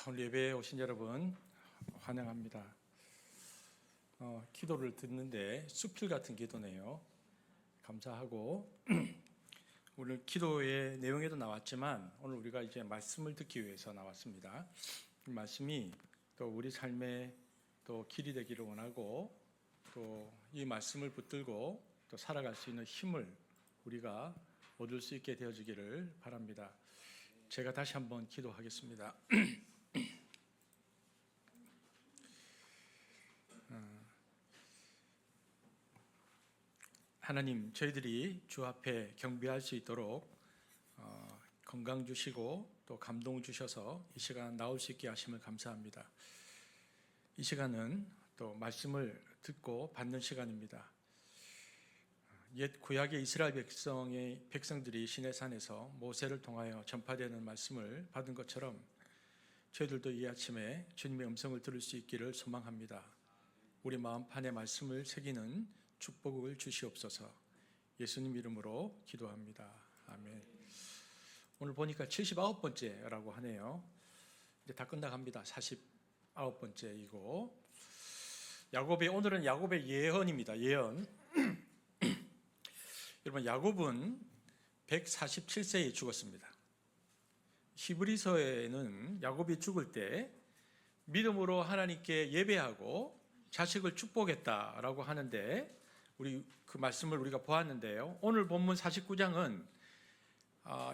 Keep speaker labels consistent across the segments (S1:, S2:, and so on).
S1: 오늘 예배에 오신 여러분 환영합니다. 기도를 듣는데 수필 같은 기도네요. 감사하고 오늘 기도의 내용에도 나왔지만 오늘 우리가 이제 말씀을 듣기 위해서 나왔습니다. 이 말씀이 또 우리 삶의 또 길이 되기를 원하고 또 이 말씀을 붙들고 또 살아갈 수 있는 힘을 우리가 얻을 수 있게 되어지기를 바랍니다. 제가 다시 한번 기도하겠습니다. 하나님, 저희들이 주 앞에 경배할 수 있도록 건강 주시고 또 감동 주셔서 이 시간 나올 수 있게 하심을 감사합니다. 이 시간은 또 말씀을 듣고 받는 시간입니다. 옛 구약의 이스라엘 백성들이 시내산에서 모세를 통하여 전파되는 말씀을 받은 것처럼 저희들도 이 아침에 주님의 음성을 들을 수 있기를 소망합니다. 우리 마음판에 말씀을 새기는 축복을 주시옵소서. 예수님 이름으로 기도합니다. 아멘. 오늘 보니까 79번째라고 하네요. 이제 다 끝나갑니다. 49번째이고 오늘은 야곱의 예언입니다. 예언. 여러분, 야곱은 147세에 죽었습니다. 히브리서에는 야곱이 죽을 때 믿음으로 하나님께 예배하고 자식을 축복했다라고 하는데 그 말씀을 우리가 보았는데요. 오늘 본문 49장은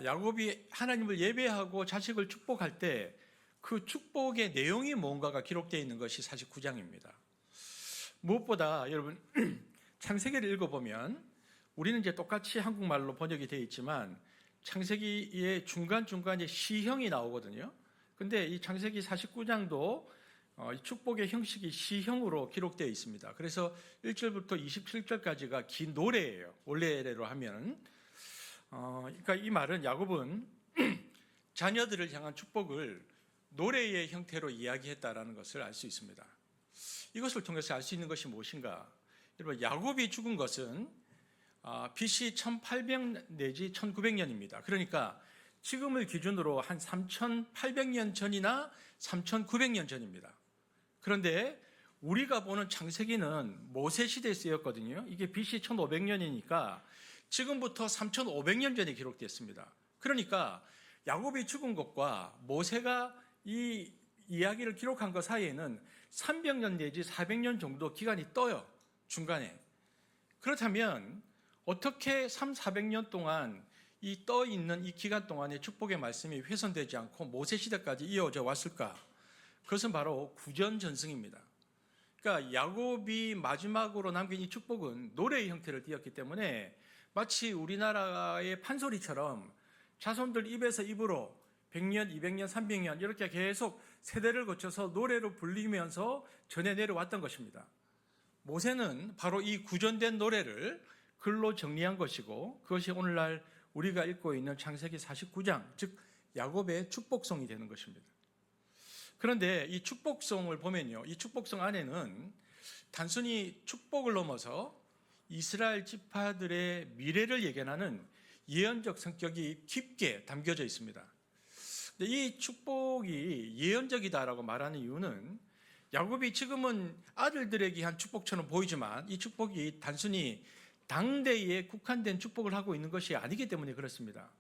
S1: 야곱이 하나님을 예배하고 자식을 축복할 때 그 축복의 내용이 뭔가가 기록되어 있는 것이 49장입니다. 무엇보다 여러분 창세기를 읽어보면 우리는 이제 똑같이 한국말로 번역이 되어 있지만 창세기의 중간중간에 시형이 나오거든요. 근데 이 창세기 49장도 축복의 형식이 시형으로 기록되어 있습니다. 그래서 1절부터 27절까지가 긴 노래예요. 원래대로 하면. 그러니까 이 말은 야곱은 자녀들을 향한 축복을 노래의 형태로 이야기했다라는 것을 알 수 있습니다. 이것을 통해서 알 수 있는 것이 무엇인가? 여러분, 야곱이 죽은 것은 BC 1800 내지 1900년입니다. 그러니까 지금을 기준으로 한 3800년 전이나 3900년 전입니다. 그런데 우리가 보는 창세기는 모세 시대에 쓰였거든요. 이게 BC 1500년이니까 지금부터 3500년 전에 기록됐습니다. 그러니까 야곱이 죽은 것과 모세가 이 이야기를 기록한 것 사이에는 300년 내지 400년 정도 기간이 떠요. 중간에. 그렇다면 어떻게 400년 동안 이 떠 있는 이 기간 동안에 축복의 말씀이 훼손되지 않고 모세 시대까지 이어져 왔을까? 그것은 바로 구전 전승입니다. 그러니까 야곱이 마지막으로 남긴 이 축복은 노래의 형태를 띠었기 때문에 마치 우리나라의 판소리처럼 자손들 입에서 입으로 100년, 200년, 300년 이렇게 계속 세대를 거쳐서 노래로 불리면서 전해 내려왔던 것입니다. 모세는 바로 이 구전된 노래를 글로 정리한 것이고 그것이 오늘날 우리가 읽고 있는 창세기 49장, 즉 야곱의 축복송이 되는 것입니다. 그런데 이 축복송을 보면요, 이 축복송 안에는 단순히 축복을 넘어서 이스라엘 지파들의 미래를 예견하는 예언적 성격이 깊게 담겨져 있습니다. 근데 이 축복이 예언적이다라고 말하는 이유는 야곱이 지금은 아들들에게 한 축복처럼 보이지만 이 축복이 단순히 당대에 국한된 축복을 하고 있는 것이 아니기 때문에 그렇습니다.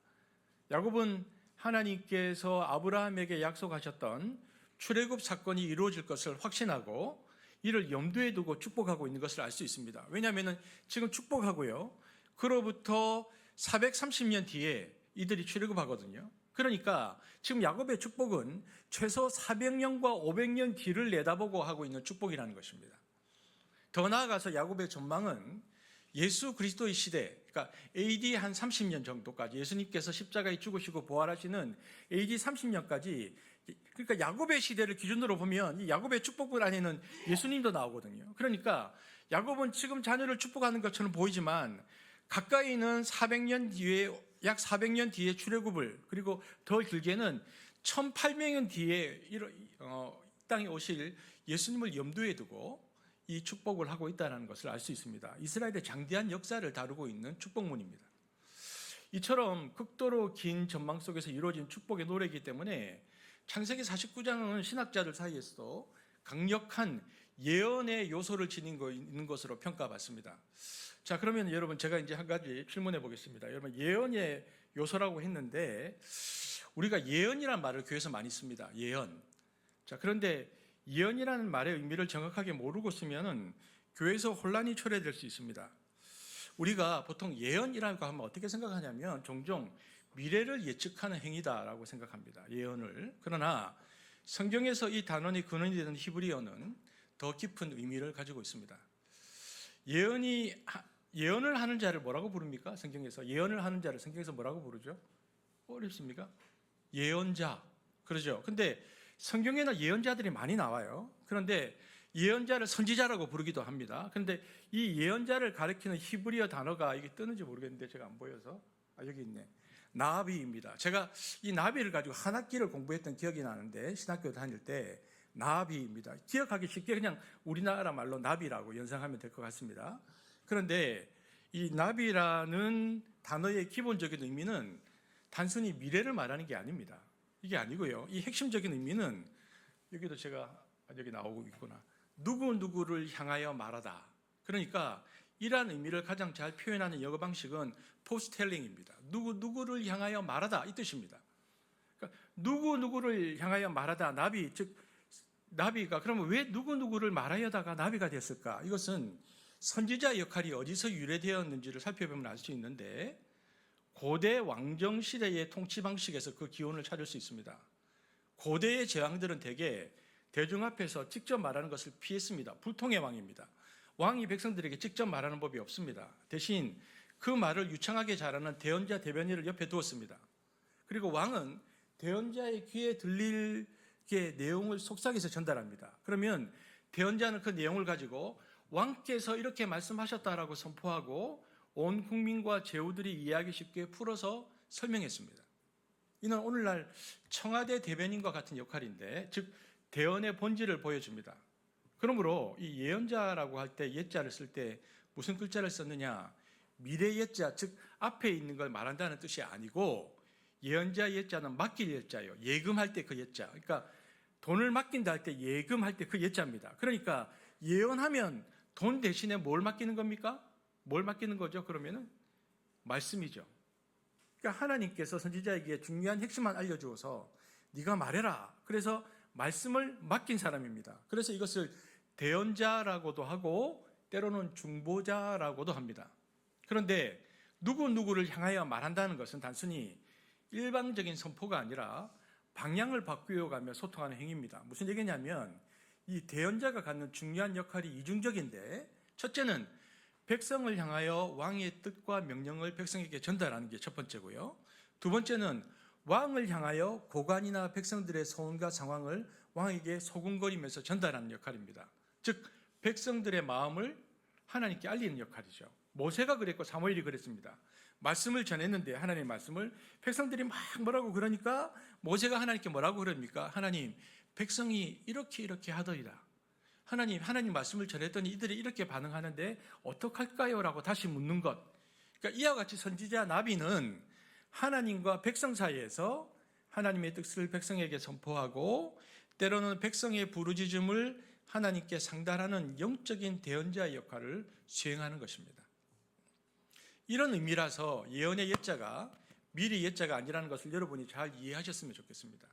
S1: 야곱은 하나님께서 아브라함에게 약속하셨던 출애굽 사건이 이루어질 것을 확신하고 이를 염두에 두고 축복하고 있는 것을 알 수 있습니다. 왜냐하면 지금 축복하고요, 그로부터 430년 뒤에 이들이 출애굽하거든요. 그러니까 지금 야곱의 축복은 최소 400년과 500년 뒤를 내다보고 하고 있는 축복이라는 것입니다. 더 나아가서 야곱의 전망은 예수 그리스도의 시대, 그러니까 AD 한 30년 정도까지, 예수님께서 십자가에 죽으시고 부활하시는 AD 30년까지, 그러니까 야곱의 시대를 기준으로 보면 이 야곱의 축복들 안에는 예수님도 나오거든요. 그러니까 야곱은 지금 자녀를 축복하는 것처럼 보이지만 가까이는 400년 뒤에, 약 400년 뒤에 출애굽을, 그리고 더 길게는 1800년 뒤에 이 땅에 오실 예수님을 염두에 두고 이 축복을 하고 있다는 것을 알 수 있습니다. 이스라엘의 장대한 역사를 다루고 있는 축복문입니다. 이처럼 극도로 긴 전망 속에서 이루어진 축복의 노래이기 때문에 창세기 49장은 신학자들 사이에서도 강력한 예언의 요소를 지니고 있는 것으로 평가받습니다. 자, 그러면 여러분 제가 이제 한 가지 질문해 보겠습니다. 여러분, 예언의 요소라고 했는데 우리가 예언이라는 말을 교회에서 많이 씁니다. 예언. 자, 그런데 예언이라는 말의 의미를 정확하게 모르고 쓰면은 교회에서 혼란이 초래될 수 있습니다. 우리가 보통 예언이라고 하면 어떻게 생각하냐면 종종 미래를 예측하는 행위다라고 생각합니다. 예언을. 그러나 성경에서 이 단원이 근원이 되는 히브리어는 더 깊은 의미를 가지고 있습니다. 예언을 하는 자를 뭐라고 부릅니까? 성경에서 예언을 하는 자를 성경에서 뭐라고 부르죠? 어렵습니까? 예언자. 그러죠. 근데 성경에는 예언자들이 많이 나와요. 그런데 예언자를 선지자라고 부르기도 합니다. 그런데 이 예언자를 가리키는 히브리어 단어가 이게 뜨는지 모르겠는데 제가 안 보여서 여기 있네. 나비입니다. 제가 이 나비를 가지고 한 학기를 공부했던 기억이 나는데 신학교 다닐 때 나비입니다. 기억하기 쉽게 그냥 우리나라 말로 나비라고 연상하면 될 것 같습니다. 그런데 이 나비라는 단어의 기본적인 의미는 단순히 미래를 말하는 게 아닙니다. 이게 아니고요. 이 핵심적인 의미는 여기도 제가 여기 나오고 있구나. 누구누구를 향하여 말하다. 그러니까 이러한 의미를 가장 잘 표현하는 영어 방식은 포스텔링입니다. 누구를 향하여 말하다 이 뜻입니다. 그러니까 누구를 향하여 말하다. 나비, 즉 나비가 그러면 왜 누구를 말하여다가 나비가 됐을까? 이것은 선지자 역할이 어디서 유래되었는지를 살펴보면 알 수 있는데 고대 왕정 시대의 통치 방식에서 그 기원을 찾을 수 있습니다. 고대의 제왕들은 대개 대중 앞에서 직접 말하는 것을 피했습니다. 불통의 왕입니다. 왕이 백성들에게 직접 말하는 법이 없습니다. 대신 그 말을 유창하게 잘하는 대언자 대변인을 옆에 두었습니다. 그리고 왕은 대언자의 귀에 들리게 내용을 속삭여서 전달합니다. 그러면 대언자는 그 내용을 가지고 왕께서 이렇게 말씀하셨다라고 선포하고 온 국민과 제후들이 이해하기 쉽게 풀어서 설명했습니다. 이는 오늘날 청와대 대변인과 같은 역할인데, 즉 대언의 본질을 보여줍니다. 그러므로 이 예언자라고 할 때 예자를 쓸 때 무슨 글자를 썼느냐? 미래 예자, 즉 앞에 있는 걸 말한다는 뜻이 아니고 예언자 예자는 맡길 예자예요. 예금할 때 그 예자. 그러니까 돈을 맡긴다 할 때 예금할 때 그 예자입니다. 그러니까 예언하면 돈 대신에 뭘 맡기는 겁니까? 뭘 맡기는 거죠? 그러면은 말씀이죠. 그러니까 하나님께서 선지자에게 중요한 핵심만 알려주어서 네가 말해라. 그래서 말씀을 맡긴 사람입니다. 그래서 이것을 대언자라고도 하고 때로는 중보자라고도 합니다. 그런데 누구를 향하여 말한다는 것은 단순히 일방적인 선포가 아니라 방향을 바꾸어가며 소통하는 행위입니다. 무슨 얘기냐면 이 대언자가 갖는 중요한 역할이 이중적인데, 첫째는 백성을 향하여 왕의 뜻과 명령을 백성에게 전달하는 게 첫 번째고요. 두 번째는 왕을 향하여 고관이나 백성들의 소원과 상황을 왕에게 소근거리면서 전달하는 역할입니다. 즉 백성들의 마음을 하나님께 알리는 역할이죠. 모세가 그랬고 사무엘이 그랬습니다. 말씀을 전했는데 하나님의 말씀을 백성들이 막 뭐라고 그러니까 모세가 하나님께 뭐라고 그럽니까? 하나님, 백성이 이렇게 하더이다. 하나님 말씀을 전했더니 이들이 이렇게 반응하는데 어떡할까요? 라고 다시 묻는 것. 그러니까 이와 같이 선지자 나비는 하나님과 백성 사이에서 하나님의 뜻을 백성에게 선포하고 때로는 백성의 부르짖음을 하나님께 상달하는 영적인 대언자의 역할을 수행하는 것입니다. 이런 의미라서 예언의 예자가 미리 예자가 아니라는 것을 여러분이 잘 이해하셨으면 좋겠습니다.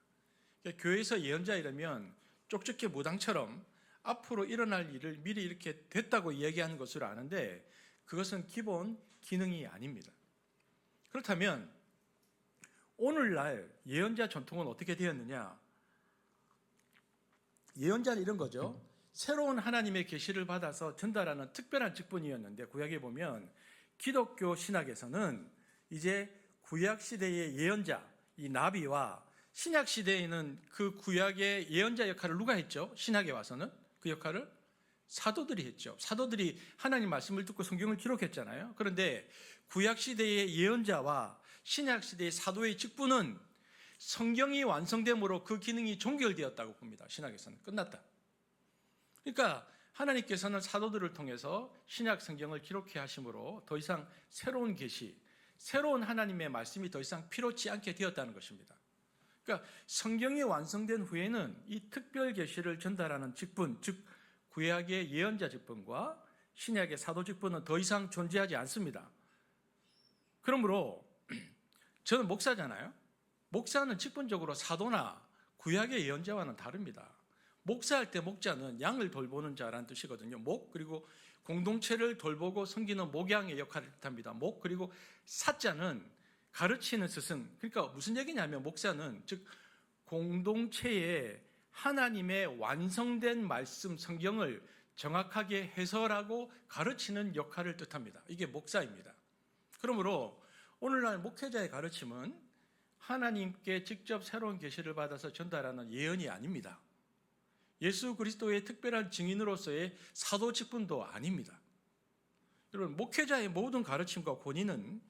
S1: 그러니까 교회에서 예언자 이러면 쪽집게 무당처럼 앞으로 일어날 일을 미리 이렇게 됐다고 이야기하는 것으로 아는데 그것은 기본 기능이 아닙니다. 그렇다면 오늘날 예언자 전통은 어떻게 되었느냐? 예언자는 이런 거죠. 새로운 하나님의 계시를 받아서 전달하는 특별한 직분이었는데 구약에 보면 기독교 신학에서는 이제 구약 시대의 예언자, 이 나비와 신약 시대에는 그 구약의 예언자 역할을 누가 했죠? 신약에 와서는 그 역할을 사도들이 했죠. 사도들이 하나님 말씀을 듣고 성경을 기록했잖아요. 그런데 구약 시대의 예언자와 신약 시대의 사도의 직분은 성경이 완성됨으로 그 기능이 종결되었다고 봅니다. 신약에서는 끝났다. 그러니까 하나님께서는 사도들을 통해서 신약 성경을 기록해 하심으로 더 이상 새로운 계시, 새로운 하나님의 말씀이 더 이상 필요치 않게 되었다는 것입니다. 그러니까 성경이 완성된 후에는 이 특별 계시를 전달하는 직분, 즉 구약의 예언자 직분과 신약의 사도 직분은 더 이상 존재하지 않습니다. 그러므로 저는 목사잖아요. 목사는 직분적으로 사도나 구약의 예언자와는 다릅니다. 목사할 때 목자는 양을 돌보는 자라는 뜻이거든요. 목, 그리고 공동체를 돌보고 섬기는 목양의 역할을 뜻합니다. 목, 그리고 사자는 가르치는 스승. 그러니까 무슨 얘기냐면 목사는 즉 공동체에 하나님의 완성된 말씀 성경을 정확하게 해설하고 가르치는 역할을 뜻합니다. 이게 목사입니다. 그러므로 오늘날 목회자의 가르침은 하나님께 직접 새로운 계시를 받아서 전달하는 예언이 아닙니다. 예수 그리스도의 특별한 증인으로서의 사도 직분도 아닙니다. 여러분, 목회자의 모든 가르침과 권위는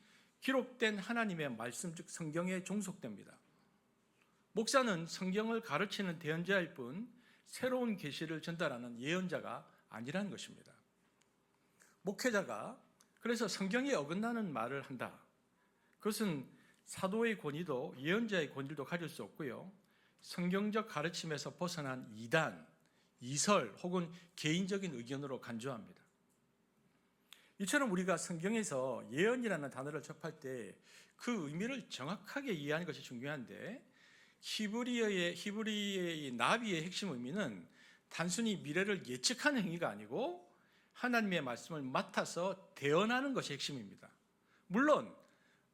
S1: 기록된 하나님의 말씀, 즉 성경에 종속됩니다. 목사는 성경을 가르치는 대언자일 뿐 새로운 계시를 전달하는 예언자가 아니라는 것입니다. 목회자가 그래서 성경에 어긋나는 말을 한다. 그것은 사도의 권위도 예언자의 권위도 가질 수 없고요. 성경적 가르침에서 벗어난 이단, 이설 혹은 개인적인 의견으로 간주합니다. 이처럼 우리가 성경에서 예언이라는 단어를 접할 때 그 의미를 정확하게 이해하는 것이 중요한데 히브리어의 나비의 핵심 의미는 단순히 미래를 예측하는 행위가 아니고 하나님의 말씀을 맡아서 대언하는 것이 핵심입니다. 물론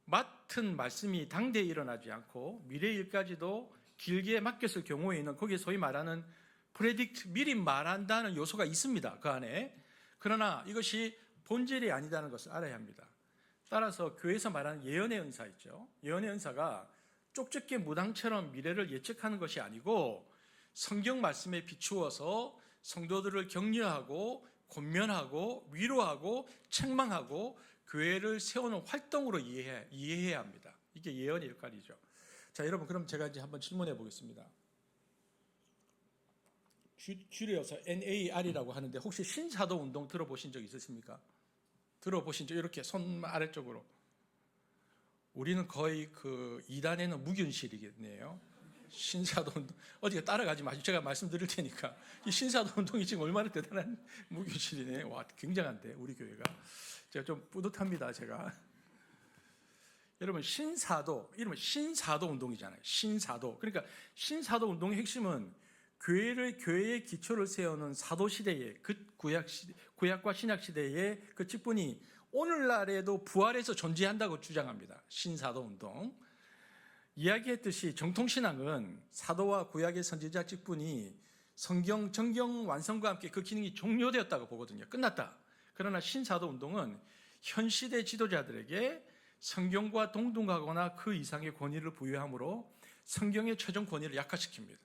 S1: 맡은 말씀이 당대에 일어나지 않고 미래의 일까지도 길게 맡겼을 경우에는 거기에 소위 말하는 프레딕트, 미리 말한다는 요소가 있습니다. 그 안에. 그러나 이것이 본질이 아니다는 것을 알아야 합니다. 따라서 교회에서 말하는 예언의 은사 있죠. 예언의 은사가 쪽집게 무당처럼 미래를 예측하는 것이 아니고 성경 말씀에 비추어서 성도들을 격려하고 권면하고 위로하고 책망하고 교회를 세우는 활동으로 이해해야 합니다. 이게 예언의 역할이죠. 자, 여러분, 그럼 제가 이제 한번 질문해 보겠습니다. 줄여서 NAR이라고 하는데 혹시 신사도 운동 들어보신 적 있으십니까? 들어보신 적, 이렇게 손 아래쪽으로. 우리는 거의 그 2단에는 무균실이겠네요. 신사도 운동. 어디가 따라가지 마시고 제가 말씀드릴 테니까. 이 신사도 운동이 지금 얼마나 대단한 무균실이네. 와, 굉장한데, 우리 교회가. 제가 좀 뿌듯합니다, 제가. 여러분, 신사도, 이름은 신사도 운동이잖아요. 신사도. 그러니까 신사도 운동의 핵심은 교회의 기초를 세우는 사도 시대의 그 구약과 신약 시대의 그 직분이 오늘날에도 부활해서 존재한다고 주장합니다. 신사도 운동. 이야기했듯이 정통신앙은 사도와 구약의 선지자 직분이 성경 정경 완성과 함께 그 기능이 종료되었다고 보거든요. 끝났다. 그러나 신사도 운동은 현 시대 지도자들에게 성경과 동등하거나 그 이상의 권위를 부여함으로 성경의 최종 권위를 약화시킵니다.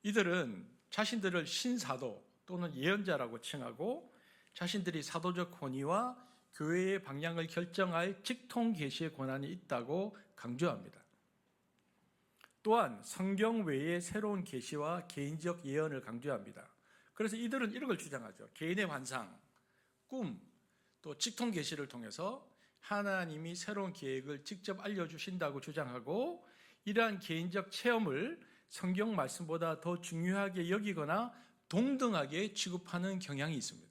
S1: 이들은 자신들을 신사도 또는 예언자라고 칭하고 자신들이 사도적 권위와 교회의 방향을 결정할 직통 계시의 권한이 있다고 강조합니다. 또한 성경 외의 새로운 계시와 개인적 예언을 강조합니다. 그래서 이들은 이런 걸 주장하죠. 개인의 환상, 꿈, 또 직통 계시를 통해서 하나님이 새로운 계획을 직접 알려주신다고 주장하고 이러한 개인적 체험을 성경 말씀보다 더 중요하게 여기거나 동등하게 취급하는 경향이 있습니다.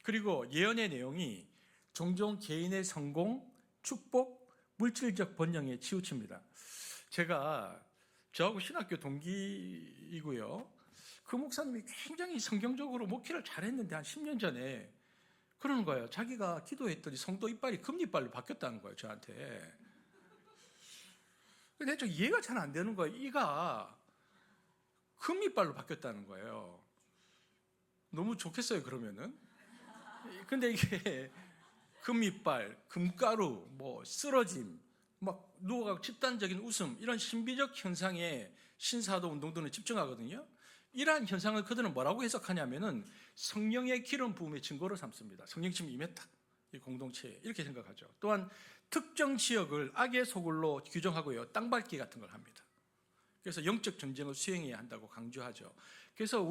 S1: 그리고 예언의 내용이 종종 개인의 성공, 축복, 물질적 번영에 치우칩니다. 제가 저하고 신학교 동기이고요. 그 목사님이 굉장히 성경적으로 목회를 잘했는데 한 10년 전에 그러는 거예요. 자기가 기도했더니 성도 이빨이 금이빨로 바뀌었다는 거예요, 저한테. 근데 저 이해가 잘 안 되는 거예요. 이가 금이빨로 바뀌었다는 거예요. 너무 좋겠어요, 그러면은. 근데 이게 금이빨, 금가루, 뭐 쓰러짐, 막 누워가고 집단적인 웃음, 이런 신비적 현상에 신사도 운동들은 집중하거든요. 이러한 현상을 그들은 뭐라고 해석하냐면은 성령의 기름 부음의 증거로 삼습니다. 성령 지금 임했다, 이 공동체에, 이렇게 생각하죠. 또한 특정 지역을 악의 소굴로 규정하고요, 땅밟기 같은 걸 합니다. 그래서 영적 전쟁을 수행해야 한다고 강조하죠. 그래서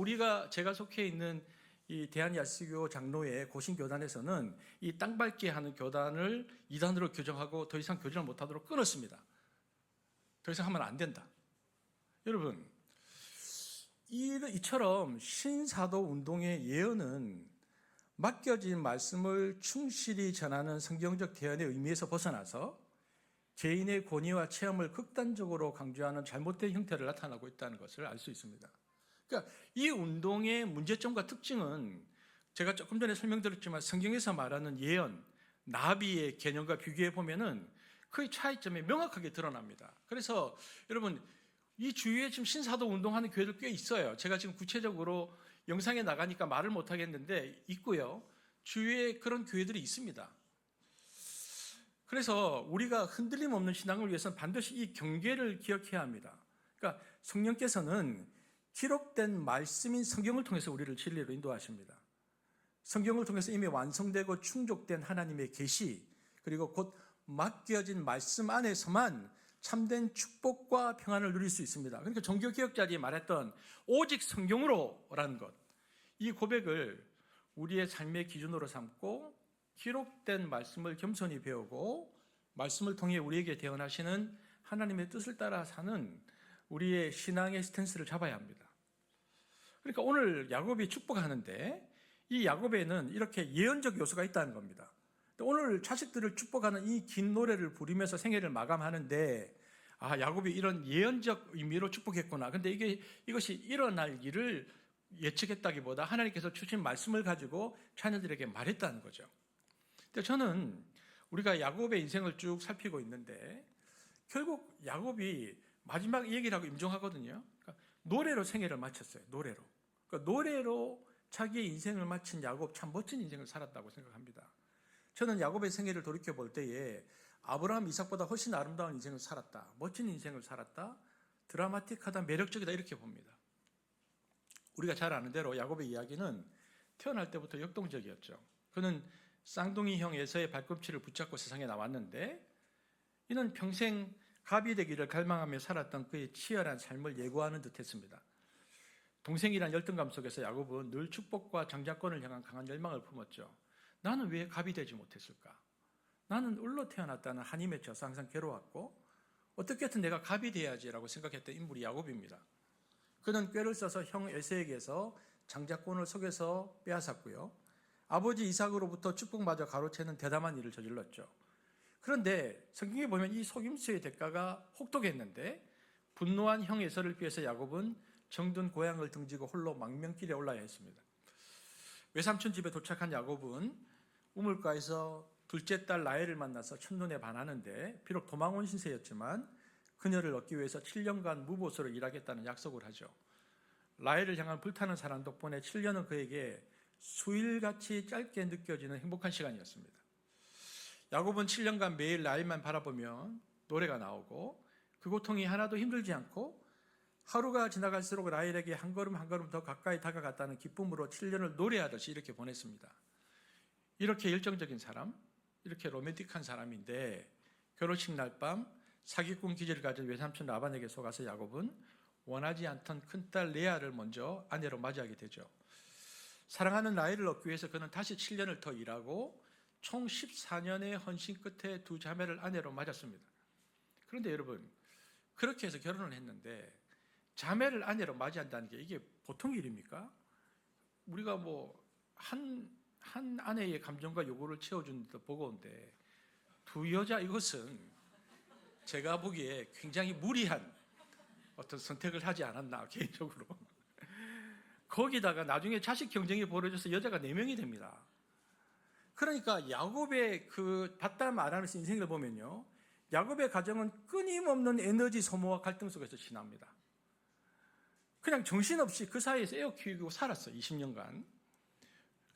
S1: 제가 속해 있는 이 대한야스교 장로회 고신교단에서는 이 땅밟기 하는 교단을 이단으로 규정하고 더 이상 교전을 못하도록 끊었습니다. 더 이상 하면 안 된다. 여러분, 이처럼 신사도 운동의 예언은 맡겨진 말씀을 충실히 전하는 성경적 대언의 의미에서 벗어나서 개인의 권위와 체험을 극단적으로 강조하는 잘못된 형태를 나타나고 있다는 것을 알 수 있습니다. 그러니까 이 운동의 문제점과 특징은 제가 조금 전에 설명드렸지만 성경에서 말하는 예언, 나비의 개념과 비교해 보면은 그 차이점이 명확하게 드러납니다. 그래서 여러분, 이 주위에 지금 신사도 운동하는 교회들 꽤 있어요. 제가 지금 구체적으로 영상에 나가니까 말을 못 하겠는데 있고요. 주위에 그런 교회들이 있습니다. 그래서 우리가 흔들림 없는 신앙을 위해서는 반드시 이 경계를 기억해야 합니다. 그러니까 성령께서는 기록된 말씀인 성경을 통해서 우리를 진리로 인도하십니다. 성경을 통해서 이미 완성되고 충족된 하나님의 계시, 그리고 곧 맡겨진 말씀 안에서만 참된 축복과 평안을 누릴 수 있습니다. 그러니까 종교개혁자들이 말했던 오직 성경으로라는 것, 이 고백을 우리의 삶의 기준으로 삼고 기록된 말씀을 겸손히 배우고 말씀을 통해 우리에게 대언하시는 하나님의 뜻을 따라 사는 우리의 신앙의 스탠스를 잡아야 합니다. 그러니까 오늘 야곱이 축복하는데 이 야곱에는 이렇게 예언적 요소가 있다는 겁니다. 오늘 자식들을 축복하는 이 긴 노래를 부르면서 생애를 마감하는데 야곱이 이런 예언적 의미로 축복했구나. 근데 이것이 일어날 일을 예측했다기보다 하나님께서 주신 말씀을 가지고 자녀들에게 말했다는 거죠. 근데 저는 우리가 야곱의 인생을 쭉 살피고 있는데 결국 야곱이 마지막 얘기를 하고 임종하거든요. 그러니까 노래로 생애를 마쳤어요. 노래로. 그러니까 노래로 자기의 인생을 마친 야곱, 참 멋진 인생을 살았다고 생각합니다. 저는 야곱의 생애를 돌이켜 볼 때에 아브라함, 이삭보다 훨씬 아름다운 인생을 살았다, 멋진 인생을 살았다, 드라마틱하다, 매력적이다 이렇게 봅니다. 우리가 잘 아는 대로 야곱의 이야기는 태어날 때부터 역동적이었죠. 그는 쌍둥이 형 에서의 발꿈치를 붙잡고 세상에 나왔는데 이는 평생 갑이 되기를 갈망하며 살았던 그의 치열한 삶을 예고하는 듯했습니다. 동생이란 열등감 속에서 야곱은 늘 축복과 장자권을 향한 강한 열망을 품었죠. 나는 왜 갑이 되지 못했을까? 나는 울로 태어났다는 한이 맺혀서 항상 괴로웠고 어떻게든 내가 갑이 돼야지라고 생각했던 인물이 야곱입니다. 그는 꾀를 써서 형 에서에게서 장자권을 속에서 빼앗았고요. 아버지 이삭으로부터 축복마저 가로채는 대담한 일을 저질렀죠. 그런데 성경에 보면 이 속임수의 대가가 혹독했는데 분노한 형 에서를 피해서 야곱은 정든 고향을 등지고 홀로 망명길에 올라야 했습니다. 외삼촌 집에 도착한 야곱은 우물가에서 둘째 딸 라헬을 만나서 첫눈에 반하는데 비록 도망 온 신세였지만 그녀를 얻기 위해서 7년간 무보수로 일하겠다는 약속을 하죠. 라헬을 향한 불타는 사랑 덕분에 7년은 그에게 수일같이 짧게 느껴지는 행복한 시간이었습니다. 야곱은 7년간 매일 라헬만 바라보면 노래가 나오고 그 고통이 하나도 힘들지 않고 하루가 지나갈수록 라헬에게 한 걸음 한 걸음 더 가까이 다가갔다는 기쁨으로 7년을 노래하듯이 이렇게 보냈습니다. 이렇게 열정적인 사람, 이렇게 로맨틱한 사람인데 결혼식 날 밤 사기꾼 기질을 가진 외삼촌 라반에게 속아서 야곱은 원하지 않던 큰딸 레아를 먼저 아내로 맞이하게 되죠. 사랑하는 라헬을 얻기 위해서 그는 다시 7년을 더 일하고 총 14년의 헌신 끝에 두 자매를 아내로 맞았습니다. 그런데 여러분, 그렇게 해서 결혼을 했는데 자매를 아내로 맞이한다는 게 이게 보통 일입니까? 우리가 한 아내의 감정과 요구를 채워주는 듯 버거운데 두 여자, 이것은 제가 보기에 굉장히 무리한 어떤 선택을 하지 않았나 개인적으로. 거기다가 나중에 자식 경쟁이 벌어져서 여자가 4명이 됩니다. 그러니까 야곱의 그 바다 아라노스 인생을 보면요, 야곱의 가정은 끊임없는 에너지 소모와 갈등 속에서 지납니다. 그냥 정신없이 그 사이에서 애어 키우고 살았어요. 20년간.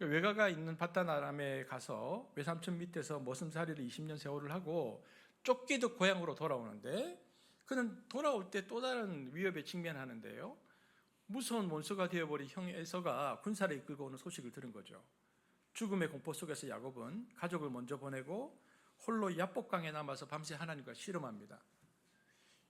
S1: 외가가 있는 바다나람에 가서 외삼촌 밑에서 머슴살이를 20년 세월을 하고 쫓기듯 고향으로 돌아오는데 그는 돌아올 때 또 다른 위협에 직면하는데요, 무서운 원수가 되어버린 형 에서가 군사를 이끌고 오는 소식을 들은 거죠. 죽음의 공포 속에서 야곱은 가족을 먼저 보내고 홀로 야복강에 남아서 밤새 하나님과 씨름합니다.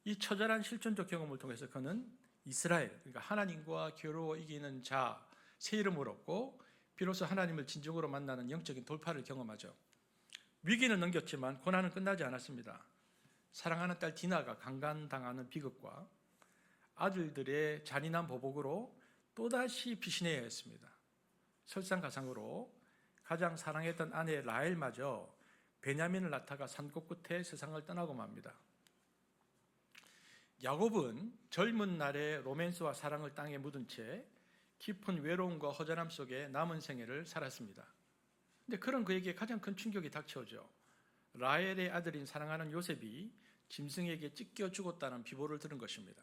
S1: 이 처절한 실존적 경험을 통해서 그는 이스라엘, 그러니까 하나님과 겨루어 이기는 자 새 이름을 얻고 비로소 하나님을 진정으로 만나는 영적인 돌파를 경험하죠. 위기는 넘겼지만 고난은 끝나지 않았습니다. 사랑하는 딸 디나가 강간당하는 비극과 아들들의 잔인한 보복으로 또다시 피신해야 했습니다. 설상가상으로 가장 사랑했던 아내 라헬마저 베냐민을 낳다가 산골 끝에 세상을 떠나고 맙니다. 야곱은 젊은 날의 로맨스와 사랑을 땅에 묻은 채 깊은 외로움과 허전함 속에 남은 생애를 살았습니다. 근데 그런 그에게 가장 큰 충격이 닥쳐오죠. 라헬의 아들인 사랑하는 요셉이 짐승에게 찢겨 죽었다는 비보를 들은 것입니다.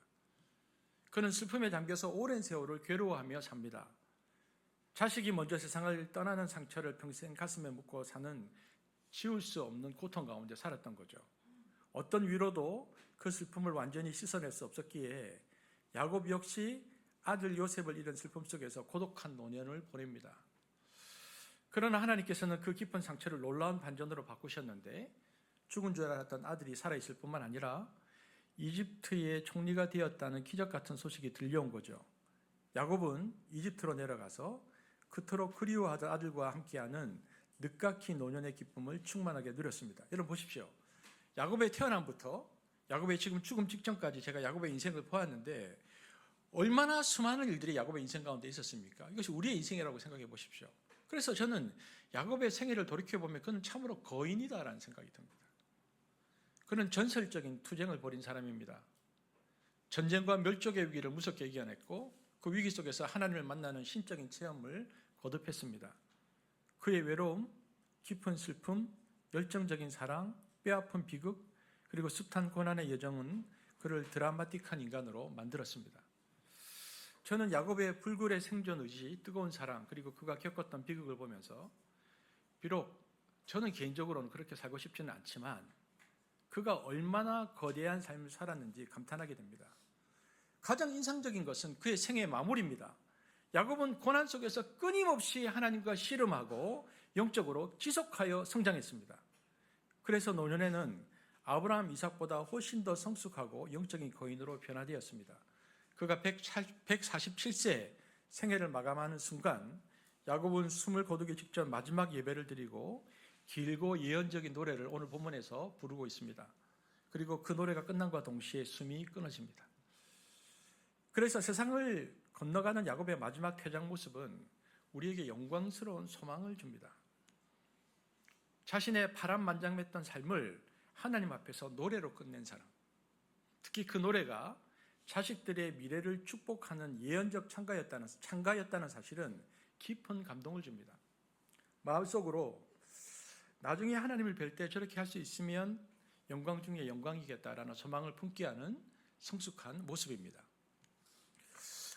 S1: 그는 슬픔에 잠겨서 오랜 세월을 괴로워하며 삽니다. 자식이 먼저 세상을 떠나는 상처를 평생 가슴에 묻고 사는 지울 수 없는 고통 가운데 살았던 거죠. 어떤 위로도 그 슬픔을 완전히 씻어낼 수 없었기에 야곱 역시 아들 요셉을 잃은 슬픔 속에서 고독한 노년을 보냅니다. 그러나 하나님께서는 그 깊은 상처를 놀라운 반전으로 바꾸셨는데 죽은 줄 알았던 아들이 살아있을 뿐만 아니라 이집트의 총리가 되었다는 기적 같은 소식이 들려온 거죠. 야곱은 이집트로 내려가서 그토록 그리워하던 아들과 함께하는 늦깎이 노년의 기쁨을 충만하게 누렸습니다. 여러분 보십시오. 야곱의 태어남부터 야곱의 지금 죽음 직전까지 제가 야곱의 인생을 보았는데 얼마나 수많은 일들이 야곱의 인생 가운데 있었습니까? 이것이 우리의 인생이라고 생각해 보십시오. 그래서 저는 야곱의 생애를 돌이켜보면 그는 참으로 거인이다라는 생각이 듭니다. 그는 전설적인 투쟁을 벌인 사람입니다. 전쟁과 멸족의 위기를 무섭게 이겨냈고 그 위기 속에서 하나님을 만나는 신적인 체험을 거듭했습니다. 그의 외로움, 깊은 슬픔, 열정적인 사랑, 뼈아픈 비극, 그리고 숱한 고난의 여정은 그를 드라마틱한 인간으로 만들었습니다. 저는 야곱의 불굴의 생존 의지, 뜨거운 사랑, 그리고 그가 겪었던 비극을 보면서 비록 저는 개인적으로는 그렇게 살고 싶지는 않지만 그가 얼마나 거대한 삶을 살았는지 감탄하게 됩니다. 가장 인상적인 것은 그의 생애의 마무리입니다. 야곱은 고난 속에서 끊임없이 하나님과 씨름하고 영적으로 지속하여 성장했습니다. 그래서 노년에는 아브라함, 이삭보다 훨씬 더 성숙하고 영적인 거인으로 변화되었습니다. 그가 147세 생애를 마감하는 순간 야곱은 숨을 거두기 직전 마지막 예배를 드리고 길고 예언적인 노래를 오늘 본문에서 부르고 있습니다. 그리고 그 노래가 끝남과 동시에 숨이 끊어집니다. 그래서 세상을 건너가는 야곱의 마지막 퇴장 모습은 우리에게 영광스러운 소망을 줍니다. 자신의 파란만장했던 삶을 하나님 앞에서 노래로 끝낸 사람, 특히 그 노래가 자식들의 미래를 축복하는 예언적 찬가였다는 사실은 깊은 감동을 줍니다. 마음속으로 나중에 하나님을 뵐 때 저렇게 할 수 있으면 영광 중에 영광이겠다라는 소망을 품게 하는 성숙한 모습입니다.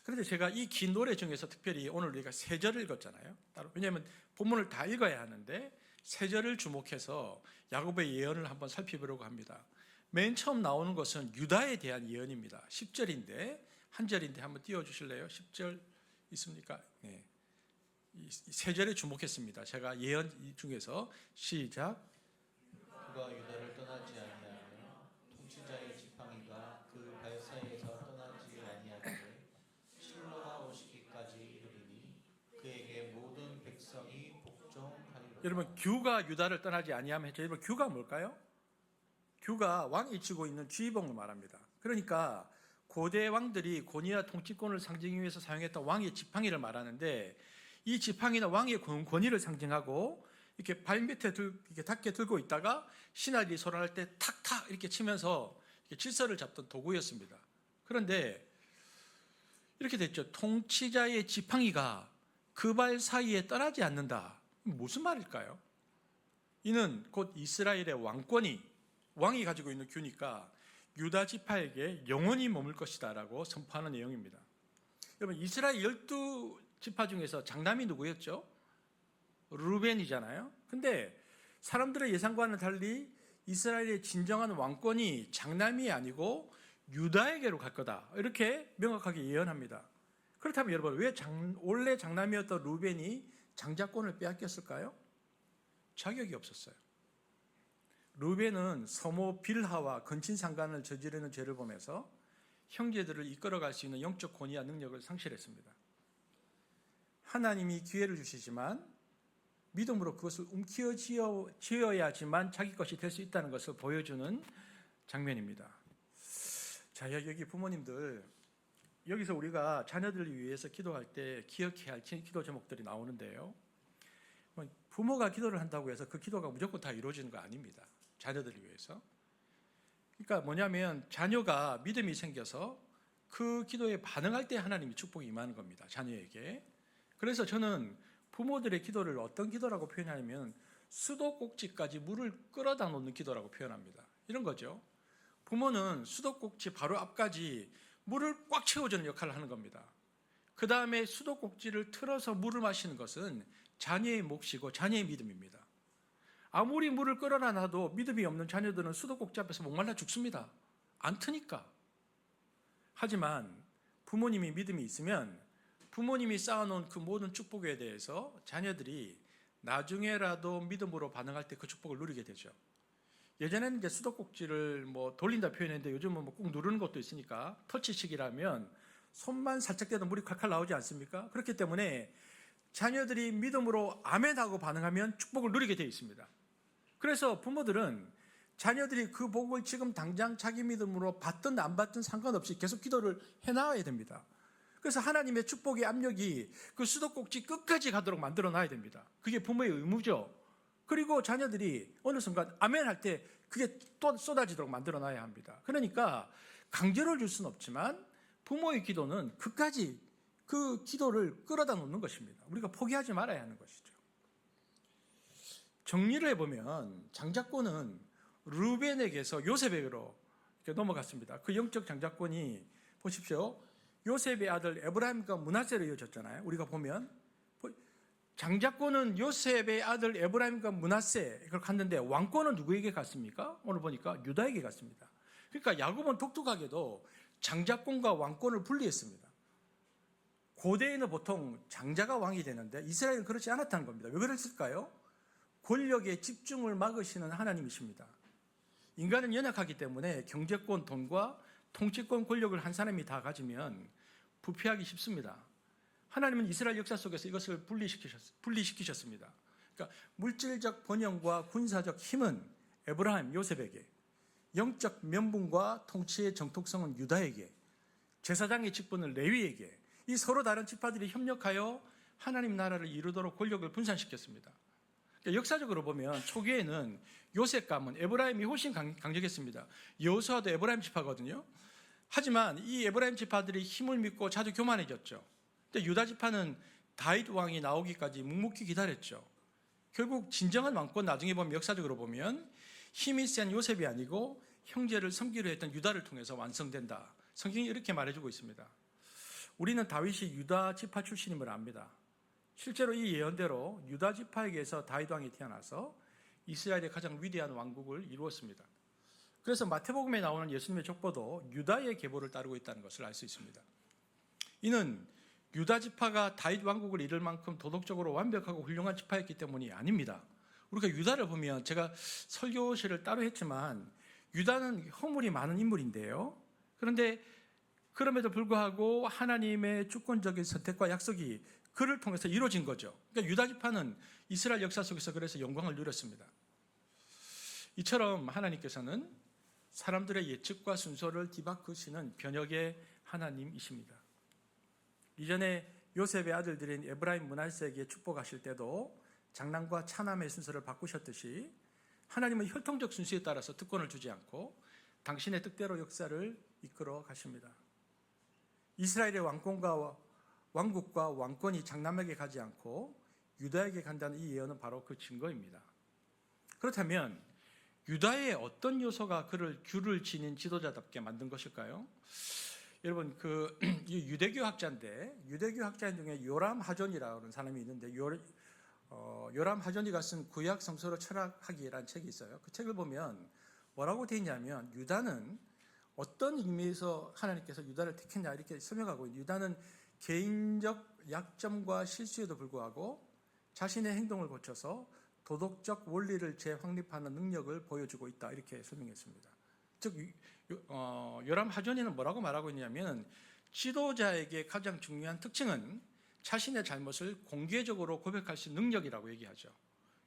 S1: 그런데 제가 이 긴 노래 중에서 특별히 오늘 우리가 세 절을 읽었잖아요. 왜냐하면 본문을 다 읽어야 하는데 세 절을 주목해서 야곱의 예언을 한번 살펴보려고 합니다. 맨 처음 나오는 것은 유다에 대한 예언입니다. 10절인데 한 절인데 한번 띄워주실래요? 10절 있습니까? 네. 세 절에 주목했습니다. 제가 예언 중에서 시작.
S2: 그가 유다를 떠나지 아니하며 통치자의 지팡이가 그 발사에서 떠나지 아니하되 실로가 오시기까지 이르리니 그에게 모든 백성이 복종하리로다.
S1: 여러분 규가 유다를 떠나지 아니하며 했죠. 여러분 규가 뭘까요? 규가 왕이 쥐고 있는 쥐봉을 말합니다. 그러니까 고대 왕들이 권위와 통치권을 상징하기 위해서 사용했던 왕의 지팡이를 말하는데 이 지팡이는 왕의 권위를 상징하고 이렇게 발밑에 이렇게 닿게 들고 있다가 신하들이 소란할 때 탁탁 이렇게 치면서 이렇게 질서를 잡던 도구였습니다. 그런데 이렇게 됐죠. 통치자의 지팡이가 그 발 사이에 떠나지 않는다. 무슨 말일까요? 이는 곧 이스라엘의 왕이 가지고 있는 규니까 유다 지파에게 영원히 머물 것이다라고 선포하는 내용입니다. 여러분 이스라엘 12지파 중에서 장남이 누구였죠? 루벤이잖아요. 근데 사람들의 예상과는 달리 이스라엘의 진정한 왕권이 장남이 아니고 유다에게로 갈 거다. 이렇게 명확하게 예언합니다. 그렇다면 여러분 왜 원래 장남이었던 루벤이 장자권을 빼앗겼을까요? 자격이 없었어요. 루벤은 서모 빌하와 근친상간을 저지르는 죄를 보면서 형제들을 이끌어갈 수 있는 영적 권위와 능력을 상실했습니다. 하나님이 기회를 주시지만 믿음으로 그것을 움켜쥐어야지만 자기 것이 될 수 있다는 것을 보여주는 장면입니다. 자, 여기 부모님들, 여기서 우리가 자녀들을 위해서 기도할 때 기억해야 할 기도 제목들이 나오는데요. 부모가 기도를 한다고 해서 그 기도가 무조건 다 이루어지는 거 아닙니다. 자녀들을 위해서. 그러니까 뭐냐면 자녀가 믿음이 생겨서 그 기도에 반응할 때 하나님이 축복이 임하는 겁니다. 자녀에게. 그래서 저는 부모들의 기도를 어떤 기도라고 표현하냐면 수도꼭지까지 물을 끌어다 놓는 기도라고 표현합니다. 이런 거죠. 부모는 수도꼭지 바로 앞까지 물을 꽉 채워주는 역할을 하는 겁니다. 그 다음에 수도꼭지를 틀어서 물을 마시는 것은 자녀의 몫이고 자녀의 믿음입니다. 아무리 물을 끌어놔 놔도 믿음이 없는 자녀들은 수도꼭지 앞에서 목말라 죽습니다. 안 트니까. 하지만 부모님이 믿음이 있으면 부모님이 쌓아놓은 그 모든 축복에 대해서 자녀들이 나중에라도 믿음으로 반응할 때 그 축복을 누리게 되죠. 예전에는 이제 수도꼭지를 돌린다 표현했는데 요즘은 꾹 누르는 것도 있으니까 터치식이라면 손만 살짝 대도 물이 칼칼 나오지 않습니까? 그렇기 때문에 자녀들이 믿음으로 아멘하고 반응하면 축복을 누리게 되어 있습니다. 그래서 부모들은 자녀들이 그 복을 지금 당장 자기 믿음으로 받든 안 받든 상관없이 계속 기도를 해나가야 됩니다. 그래서 하나님의 축복의 압력이 그 수도꼭지 끝까지 가도록 만들어 놔야 됩니다. 그게 부모의 의무죠. 그리고 자녀들이 어느 순간 아멘 할 때 그게 또 쏟아지도록 만들어 놔야 합니다. 그러니까 강제로 줄 수는 없지만 부모의 기도는 끝까지 그 기도를 끌어다 놓는 것입니다. 우리가 포기하지 말아야 하는 것이죠. 정리를 해보면 장자권은 르벤에게서 요셉에게로 넘어갔습니다. 그 영적 장자권이 보십시오. 요셉의 아들 에브라임과 므낫세로 이어졌잖아요. 우리가 보면 장자권은 요셉의 아들 에브라임과 므낫세 이걸 갔는데 왕권은 누구에게 갔습니까? 오늘 보니까 유다에게 갔습니다. 그러니까 야곱은 독특하게도 장자권과 왕권을 분리했습니다. 고대에는 보통 장자가 왕이 되는데 이스라엘은 그렇지 않았다는 겁니다. 왜 그랬을까요? 권력의 집중을 막으시는 하나님이십니다. 인간은 연약하기 때문에 경제권, 돈과 통치권, 권력을 한 사람이 다 가지면 부패하기 쉽습니다. 하나님은 이스라엘 역사 속에서 이것을 분리시키셨습니다. 그러니까 물질적 번영과 군사적 힘은 에브라임, 요셉에게, 영적 면분과 통치의 정통성은 유다에게, 제사장의 직분은 레위에게, 이 서로 다른 지파들이 협력하여 하나님 나라를 이루도록 권력을 분산시켰습니다. 그러니까 역사적으로 보면 초기에는 요셉 가문, 에브라임이 훨씬 강력했습니다. 여호수아도 에브라임 지파거든요. 하지만 이 에브라임 지파들이 힘을 믿고 자주 교만해졌죠. 근데 유다 지파는 다윗 왕이 나오기까지 묵묵히 기다렸죠. 결국 진정한 왕권 나중에 보면 역사적으로 보면 힘이 센 요셉이 아니고 형제를 섬기려 했던 유다를 통해서 완성된다. 성경이 이렇게 말해주고 있습니다. 우리는 다윗이 유다 지파 출신임을 압니다. 실제로 이 예언대로 유다 지파에게서 다윗 왕이 태어나서 이스라엘의 가장 위대한 왕국을 이루었습니다. 그래서 마태복음에 나오는 예수님의 족보도 유다의 계보를 따르고 있다는 것을 알 수 있습니다. 이는 유다 지파가 다윗 왕국을 이룰 만큼 도덕적으로 완벽하고 훌륭한 지파였기 때문이 아닙니다. 우리가 유다를 보면 제가 설교실을 따로 했지만 유다는 허물이 많은 인물인데요. 그런데 그럼에도 불구하고 하나님의 주권적인 선택과 약속이 그를 통해서 이루어진 거죠. 그러니까 유다 지파는 이스라엘 역사 속에서 그래서 영광을 누렸습니다. 이처럼 하나님께서는 사람들의 예측과 순서를 뒤바꾸시는 변혁의 하나님이십니다. 이전에 요셉의 아들들인 에브라임, 므낫세에게 축복하실 때도 장남과 차남의 순서를 바꾸셨듯이 하나님은 혈통적 순서에 따라서 특권을 주지 않고 당신의 뜻대로 역사를 이끌어 가십니다. 이스라엘의 왕국과 왕권이 장남에게 가지 않고 유다에게 간다는 이 예언은 바로 그 증거입니다. 그렇다면 유다의 어떤 요소가 그를 규를 지닌 지도자답게 만든 것일까요? 여러분 유대교 학자인데 유대교 학자 중에 요람 하존이라는 사람이 있는데 요람 하존이가 쓴 구약 성서로 철학하기라는 책이 있어요. 그 책을 보면 뭐라고 되어 있냐면 유다는 어떤 의미에서 하나님께서 유다를 택했냐 이렇게 설명하고 있는데 유다는 개인적 약점과 실수에도 불구하고 자신의 행동을 고쳐서 도덕적 원리를 재확립하는 능력을 보여주고 있다 이렇게 설명했습니다. 즉 요람 하존이는 뭐라고 말하고 있냐면 지도자에게 가장 중요한 특징은 자신의 잘못을 공개적으로 고백할 수 있는 능력이라고 얘기하죠.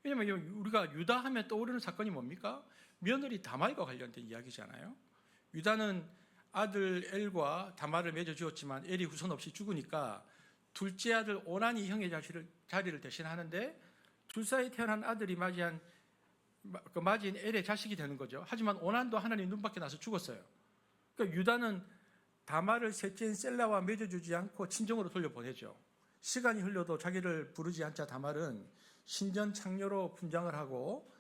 S1: 왜냐하면 우리가 유다 하면 떠오르는 사건이 뭡니까? 며느리 다말과 관련된 이야기잖아요. 유다는 아들 엘과 다말을 맺어 주었지만 엘이 후손 없이 죽으니까 둘째 아들 오난이 형의 자리를 대신하는데 둘 사이 태어난 아들이 맞이인 엘의 자식이 되는 거죠. 하지만 오난도 하나님 눈밖에 나서 죽었어요. 그러니까 유다는 다말을 셋째인 셀라와 맺어주지 않고 친정으로 돌려보내죠. 시간이 흘러도 자기를 부르지 않자 다말은 신전 창녀로 분장을 하고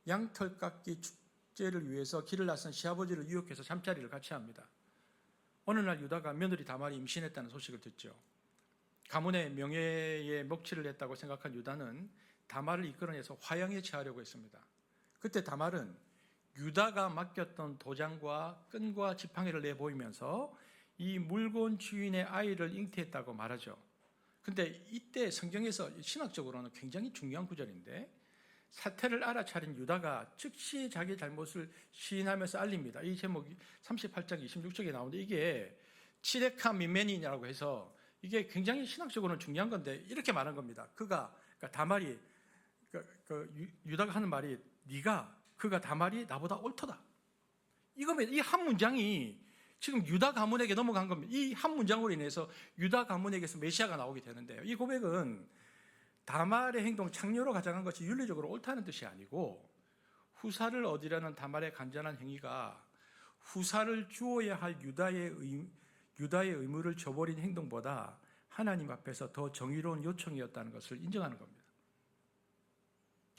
S1: 양털 깎기 축제를 위해서 길을 나선 시아버지를 유혹해서 잠자리를 같이 합니다. 어느 날 유다가 며느리 다말이 임신했다는 소식을 듣죠. 가문의 명예에 먹칠을 했다고 생각한 유다는 다말을 이끌어내서 화형에 처하려고 했습니다. 그때 다말은 유다가 맡겼던 도장과 끈과 지팡이를 내보이면서 이 물건 주인의 아이를 잉태했다고 말하죠. 근데 이때 성경에서 신학적으로는 굉장히 중요한 구절인데 사태를 알아차린 유다가 즉시 자기 잘못을 시인하면서 알립니다. 이 제목이 38장 26절에 나오는데 이게 치레카 미메니라고 해서 이게 굉장히 신학적으로는 중요한 건데 이렇게 말한 겁니다. 그러니까 다말이 유다가 하는 말이 그가 다말이 나보다 옳도다. 이겁니다. 이 한 문장이 지금 유다 가문에게 넘어간 겁니다. 이 한 문장으로 인해서 유다 가문에게서 메시아가 나오게 되는데요. 이 고백은 다말의 행동, 창녀로 가장한 것이 윤리적으로 옳다는 뜻이 아니고 후사를 얻으려는 다말의 간절한 행위가 후사를 주어야 할 유다의 의무를 저버린 행동보다 하나님 앞에서 더 정의로운 요청이었다는 것을 인정하는 겁니다.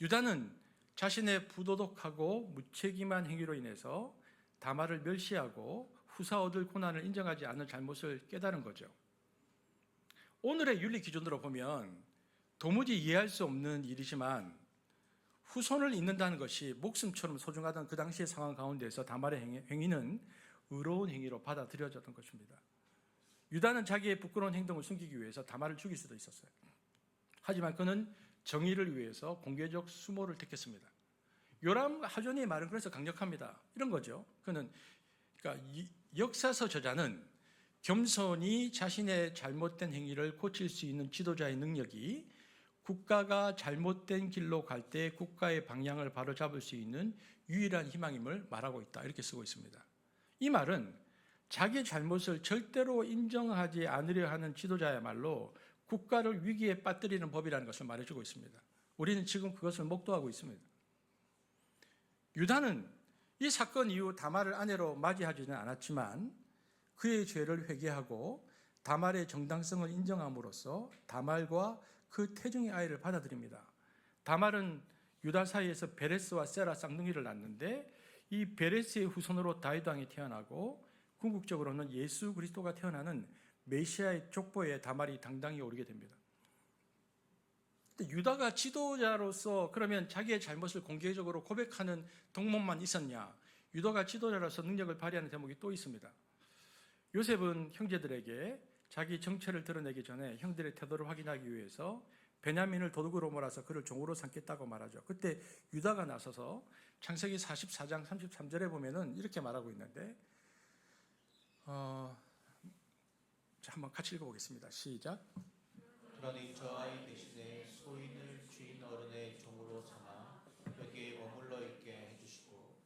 S1: 유다는 자신의 부도덕하고 무책임한 행위로 인해서 다말을 멸시하고 후사 얻을 고난을 인정하지 않는 잘못을 깨달은 거죠. 오늘의 윤리 기준으로 보면 도무지 이해할 수 없는 일이지만 후손을 잇는다는 것이 목숨처럼 소중하던 그 당시의 상황 가운데서 다말의 행위는 의로운 행위로 받아들여졌던 것입니다. 유다는 자기의 부끄러운 행동을 숨기기 위해서 다말을 죽일 수도 있었어요. 하지만 그는 정의를 위해서 공개적 수모를 택했습니다. 요람 하존의 말은 그래서 강력합니다. 이런 거죠. 그러니까 역사서 저자는 겸손히 자신의 잘못된 행위를 고칠 수 있는 지도자의 능력이 국가가 잘못된 길로 갈 때 국가의 방향을 바로잡을 수 있는 유일한 희망임을 말하고 있다. 이렇게 쓰고 있습니다. 이 말은 자기 잘못을 절대로 인정하지 않으려 하는 지도자야말로 국가를 위기에 빠뜨리는 법이라는 것을 말해주고 있습니다. 우리는 지금 그것을 목도하고 있습니다. 유다는 이 사건 이후 다말을 아내로 맞이하지는 않았지만 그의 죄를 회개하고 다말의 정당성을 인정함으로써 다말과 그 태중의 아이를 받아들입니다. 다말은 유다 사이에서 베레스와 세라 쌍둥이를 낳는데 이 베레스의 후손으로 다윗 왕이 태어나고 궁극적으로는 예수 그리스도가 태어나는 메시아의 족보에 다말이 당당히 오르게 됩니다. 유다가 지도자로서 그러면 자기의 잘못을 공개적으로 고백하는 동목만 있었냐? 유다가 지도자로서 능력을 발휘하는 대목이 또 있습니다. 요셉은 형제들에게 자기 정체를 드러내기 전에 형들의 태도를 확인하기 위해서 베냐민을 도둑으로 몰아서 그를 종으로 삼겠다고 말하죠. 그때 유다가 나서서 창세기 44장 33절에 보면은 이렇게 말하고 있는데 한번 같이 읽어보겠습니다. 시작.
S2: 그러니 저 아이 대신에 소인을 주인 어른의 종으로 삼아 여기에 머물러 있게 해주시고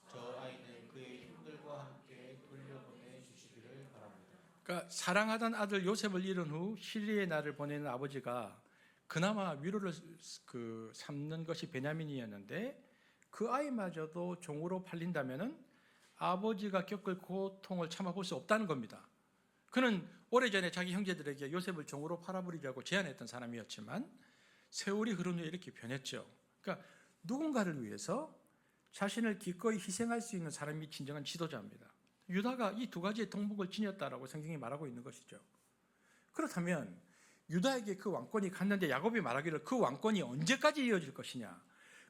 S2: 저 아이는 그의 형들과 함께 돌려보내 주시기를 바랍니다.
S1: 그러니까 사랑하던 아들 요셉을 잃은 후 시리의 날을 보내는 아버지가 그나마 위로를 삼는 것이 베냐민이었는데 그 아이마저도 종으로 팔린다면은 아버지가 겪을 고통을 참아볼 수 없다는 겁니다. 그는 오래전에 자기 형제들에게 요셉을 종으로 팔아버리자고 제안했던 사람이었지만 세월이 흐른 후에 이렇게 변했죠. 그러니까 누군가를 위해서 자신을 기꺼이 희생할 수 있는 사람이 진정한 지도자입니다. 유다가 이 두 가지의 덕목을 지녔다라고 성경이 말하고 있는 것이죠. 그렇다면 유다에게 그 왕권이 갔는데 야곱이 말하기를 그 왕권이 언제까지 이어질 것이냐,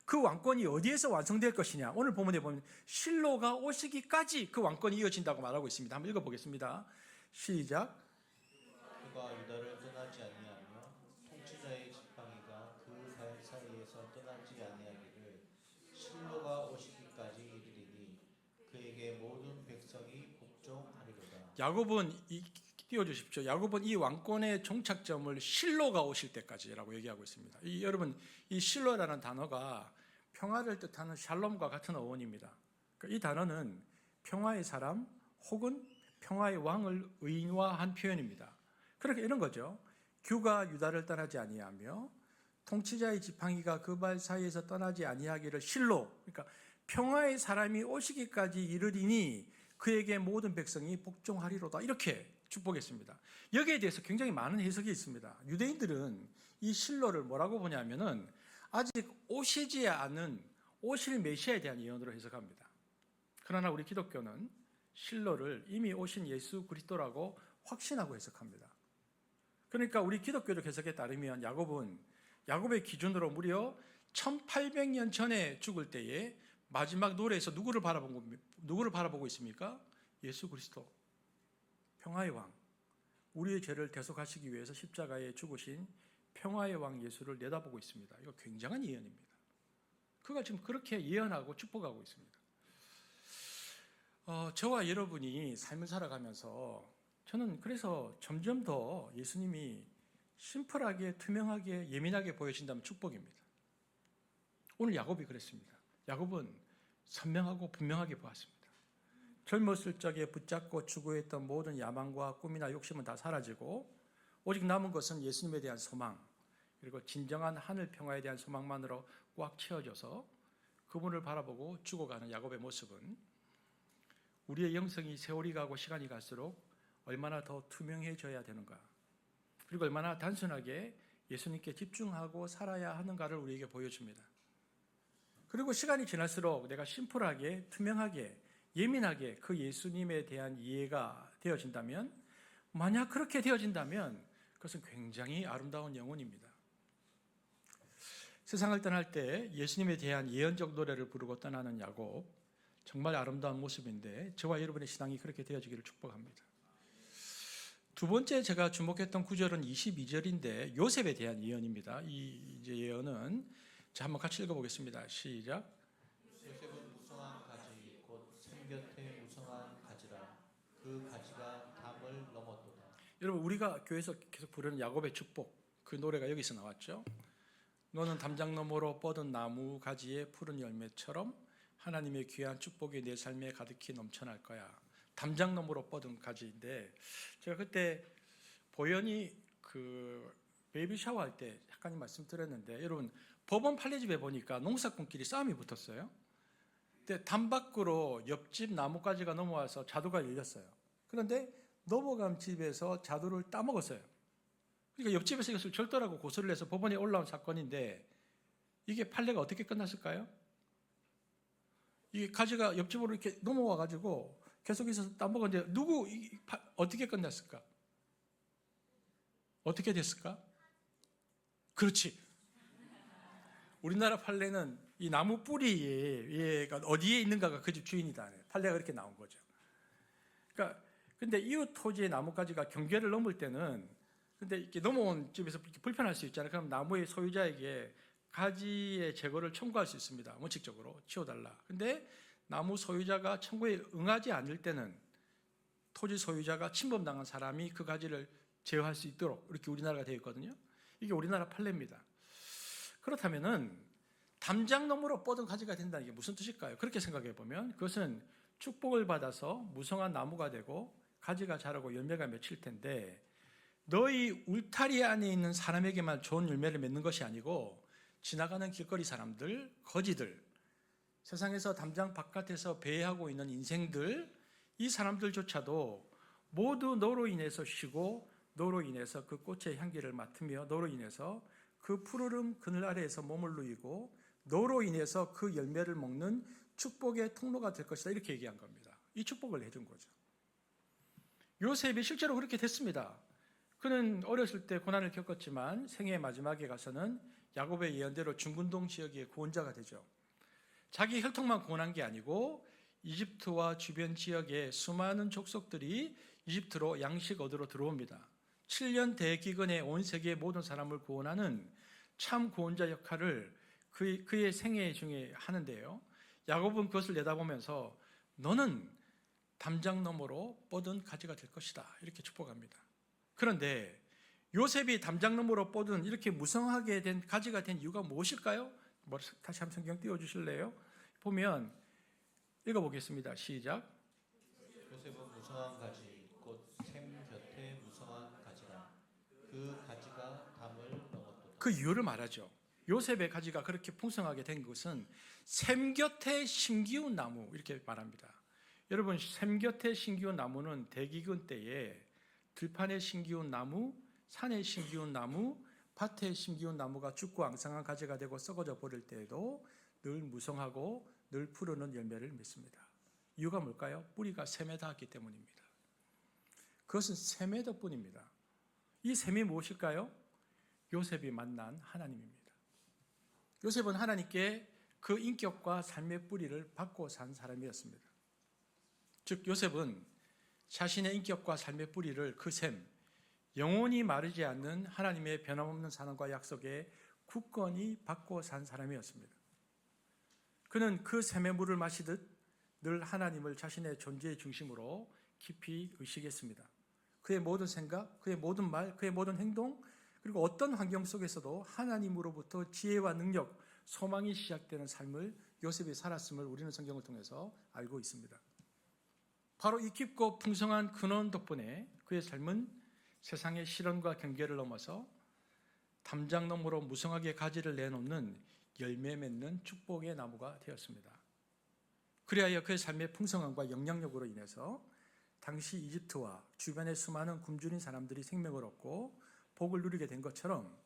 S1: 그 왕권이 어디에서 완성될 것이냐, 오늘 본문에 보면 실로가 오시기까지 그 왕권이 이어진다고 말하고 있습니다. 한번 읽어보겠습니다. 시작.
S2: 그가 유다를 떠나지 아니하며 통치자의 지팡이가 그 발 사이에서 떠나지 아니하기를 실로가 오시기까지 이르리니 그에게 모든 백성이 복종하리로다.
S1: 야곱은 띄워주십시오. 야곱은 이 왕권의 종착점을 실로가 오실 때까지라고 얘기하고 있습니다. 여러분, 이 실로라는 단어가 평화를 뜻하는 샬롬과 같은 어원입니다. 그러니까 이 단어는 평화의 사람 혹은 평화의 왕을 의인화한 표현입니다. 그러니까 이런 거죠. 규가 유다를 떠나지 아니하며 통치자의 지팡이가 그 발 사이에서 떠나지 아니하기를 실로, 그러니까 평화의 사람이 오시기까지 이르리니 그에게 모든 백성이 복종하리로다, 이렇게 축복했습니다. 여기에 대해서 굉장히 많은 해석이 있습니다. 유대인들은 이 실로를 뭐라고 보냐면은 아직 오시지 않은 오실 메시아에 대한 예언으로 해석합니다. 그러나 우리 기독교는 실로를 이미 오신 예수 그리스도라고 확신하고 해석합니다. 그러니까 우리 기독교적 해석에 따르면 야곱의 기준으로 무려 1800년 전에 죽을 때에 마지막 노래에서 누구를 바라보고 있습니까? 예수 그리스도, 평화의 왕, 우리의 죄를 대속하시기 위해서 십자가에 죽으신 평화의 왕 예수를 내다보고 있습니다. 이거 굉장한 예언입니다. 그가 지금 그렇게 예언하고 축복하고 있습니다. 저와 여러분이 삶을 살아가면서 저는 그래서 점점 더 예수님이 심플하게, 투명하게, 예민하게 보여진다면 축복입니다. 오늘 야곱이 그랬습니다. 야곱은 선명하고 분명하게 보았습니다. 젊었을 적에 붙잡고 추구했던 모든 야망과 꿈이나 욕심은 다 사라지고 오직 남은 것은 예수님에 대한 소망, 그리고 진정한 하늘 평화에 대한 소망만으로 꽉 채워져서 그분을 바라보고 죽어가는 야곱의 모습은 우리의 영성이 세월이 가고 시간이 갈수록 얼마나 더 투명해져야 되는가, 그리고 얼마나 단순하게 예수님께 집중하고 살아야 하는가를 우리에게 보여줍니다. 그리고 시간이 지날수록 내가 심플하게, 투명하게, 예민하게 그 예수님에 대한 이해가 되어진다면, 만약 그렇게 되어진다면 그것은 굉장히 아름다운 영혼입니다. 세상을 떠날 때 예수님에 대한 예언적 노래를 부르고 떠나는 야곱, 정말 아름다운 모습인데 저와 여러분의 신앙이 그렇게 되어지기를 축복합니다. 두 번째 제가 주목했던 구절은 22절인데 요셉에 대한 예언입니다. 이 예언은 자, 한번 같이 읽어보겠습니다. 시작.
S2: 요셉은 무성한 가지 곧 샘곁에 무성한 가지라. 그 가지가 담을 넘었도다.
S1: 여러분, 우리가 교회에서 계속 부르는 야곱의 축복, 그 노래가 여기서 나왔죠. 너는 담장 너머로 뻗은 나무 가지의 푸른 열매처럼 하나님의 귀한 축복이 내 삶에 가득히 넘쳐날 거야. 담장 너머로 뻗은 가지인데, 제가 그때 보현이 그 베이비 샤워할 때 약간 말씀드렸는데, 여러분 법원 판례집에 보니까 농사꾼끼리 싸움이 붙었어요. 근데 담 밖으로 옆집 나무가지가 넘어와서 자두가 열렸어요. 그런데 넘어간 집에서 자두를 따먹었어요. 그러니까 옆집에서 이것을 절도라고 고소를 해서 법원에 올라온 사건인데, 이게 판례가 어떻게 끝났을까요? 이게 가지가 옆집으로 이렇게 넘어와 가지고 계속 있어서 따먹었는데 어떻게 끝났을까? 어떻게 됐을까? 그렇지. 우리나라 판례는 이 나무 뿌리가 어디에 있는가가 그 집 주인이다. 판례가 그렇게 나온 거죠. 그러니까 근데 이웃 토지의 나무가지가 경계를 넘을 때는, 근데 이렇게 넘어온 집에서 이렇게 불편할 수 있잖아요. 그럼 나무의 소유자에게 가지의 제거를 청구할 수 있습니다. 원칙적으로 치워달라. 근데 나무 소유자가 청구에 응하지 않을 때는 토지 소유자가 침범당한 사람이 그 가지를 제어할 수 있도록 이렇게 우리나라가 되어 있거든요. 이게 우리나라 판례입니다. 그렇다면은 담장 너머로 뻗은 가지가 된다는 게 무슨 뜻일까요? 그렇게 생각해 보면 그것은 축복을 받아서 무성한 나무가 되고 가지가 자라고 열매가 맺힐 텐데, 너희 울타리 안에 있는 사람에게만 좋은 열매를 맺는 것이 아니고 지나가는 길거리 사람들, 거지들, 세상에서 담장 바깥에서 배회하고 있는 인생들, 이 사람들조차도 모두 너로 인해서 쉬고 너로 인해서 그 꽃의 향기를 맡으며 너로 인해서 그 푸르름 그늘 아래에서 몸을 누이고 너로 인해서 그 열매를 먹는 축복의 통로가 될 것이다, 이렇게 얘기한 겁니다. 이 축복을 해준 거죠. 요셉이 실제로 그렇게 됐습니다. 그는 어렸을 때 고난을 겪었지만 생애의 마지막에 가서는 야곱의 예언대로 중근동 지역의 구원자가 되죠. 자기 혈통만 구원한 게 아니고 이집트와 주변 지역의 수많은 족속들이 이집트로 양식 얻으러 들어옵니다. 7년 대기근에 온 세계의 모든 사람을 구원하는 참 구원자 역할을 그의 생애 중에 하는데요. 야곱은 그것을 내다보면서 너는 담장 너머로 뻗은 가지가 될 것이다, 이렇게 축복합니다. 그런데 요셉이 담장 너머로 뻗은 이렇게 무성하게 된 가지가 된 이유가 무엇일까요? 다시 한번 성경 띄워주실래요? 보면 읽어보겠습니다. 시작.
S2: 요셉은 무성한 가지 곧 샘 곁에 무성한 가지라. 그 가지가 담을 넘었도다.
S1: 그 이유를 말하죠. 요셉의 가지가 그렇게 풍성하게 된 것은 샘 곁에 심기운 나무 이렇게 말합니다. 여러분, 샘 곁에 심기운 나무는 대기근 때에 들판에 심기운 나무, 산에 심기운 나무, 밭에 심기운 나무가 죽고 앙상한 가지가 되고 썩어져 버릴 때에도 늘 무성하고 늘 푸르는 열매를 맺습니다. 이유가 뭘까요? 뿌리가 샘에 닿았기 때문입니다. 그것은 샘의 덕분입니다. 이 샘이 무엇일까요? 요셉이 만난 하나님입니다. 요셉은 하나님께 그 인격과 삶의 뿌리를 받고 산 사람이었습니다. 즉 요셉은 자신의 인격과 삶의 뿌리를 그 샘, 영원히 마르지 않는 하나님의 변함없는 사랑과 약속에 굳건히 받고 산 사람이었습니다. 그는 그 샘의 물을 마시듯 늘 하나님을 자신의 존재의 중심으로 깊이 의식했습니다. 그의 모든 생각, 그의 모든 말, 그의 모든 행동, 그리고 어떤 환경 속에서도 하나님으로부터 지혜와 능력, 소망이 시작되는 삶을 요셉이 살았음을 우리는 성경을 통해서 알고 있습니다. 바로 이 깊고 풍성한 근원 덕분에 그의 삶은 세상의 시련과 경계를 넘어서 담장 너머로 무성하게 가지를 내놓는 열매 맺는 축복의 나무가 되었습니다. 그리하여 그의 삶의 풍성함과 영향력으로 인해서 당시 이집트와 주변의 수많은 굶주린 사람들이 생명을 얻고 복을 누리게 된 것처럼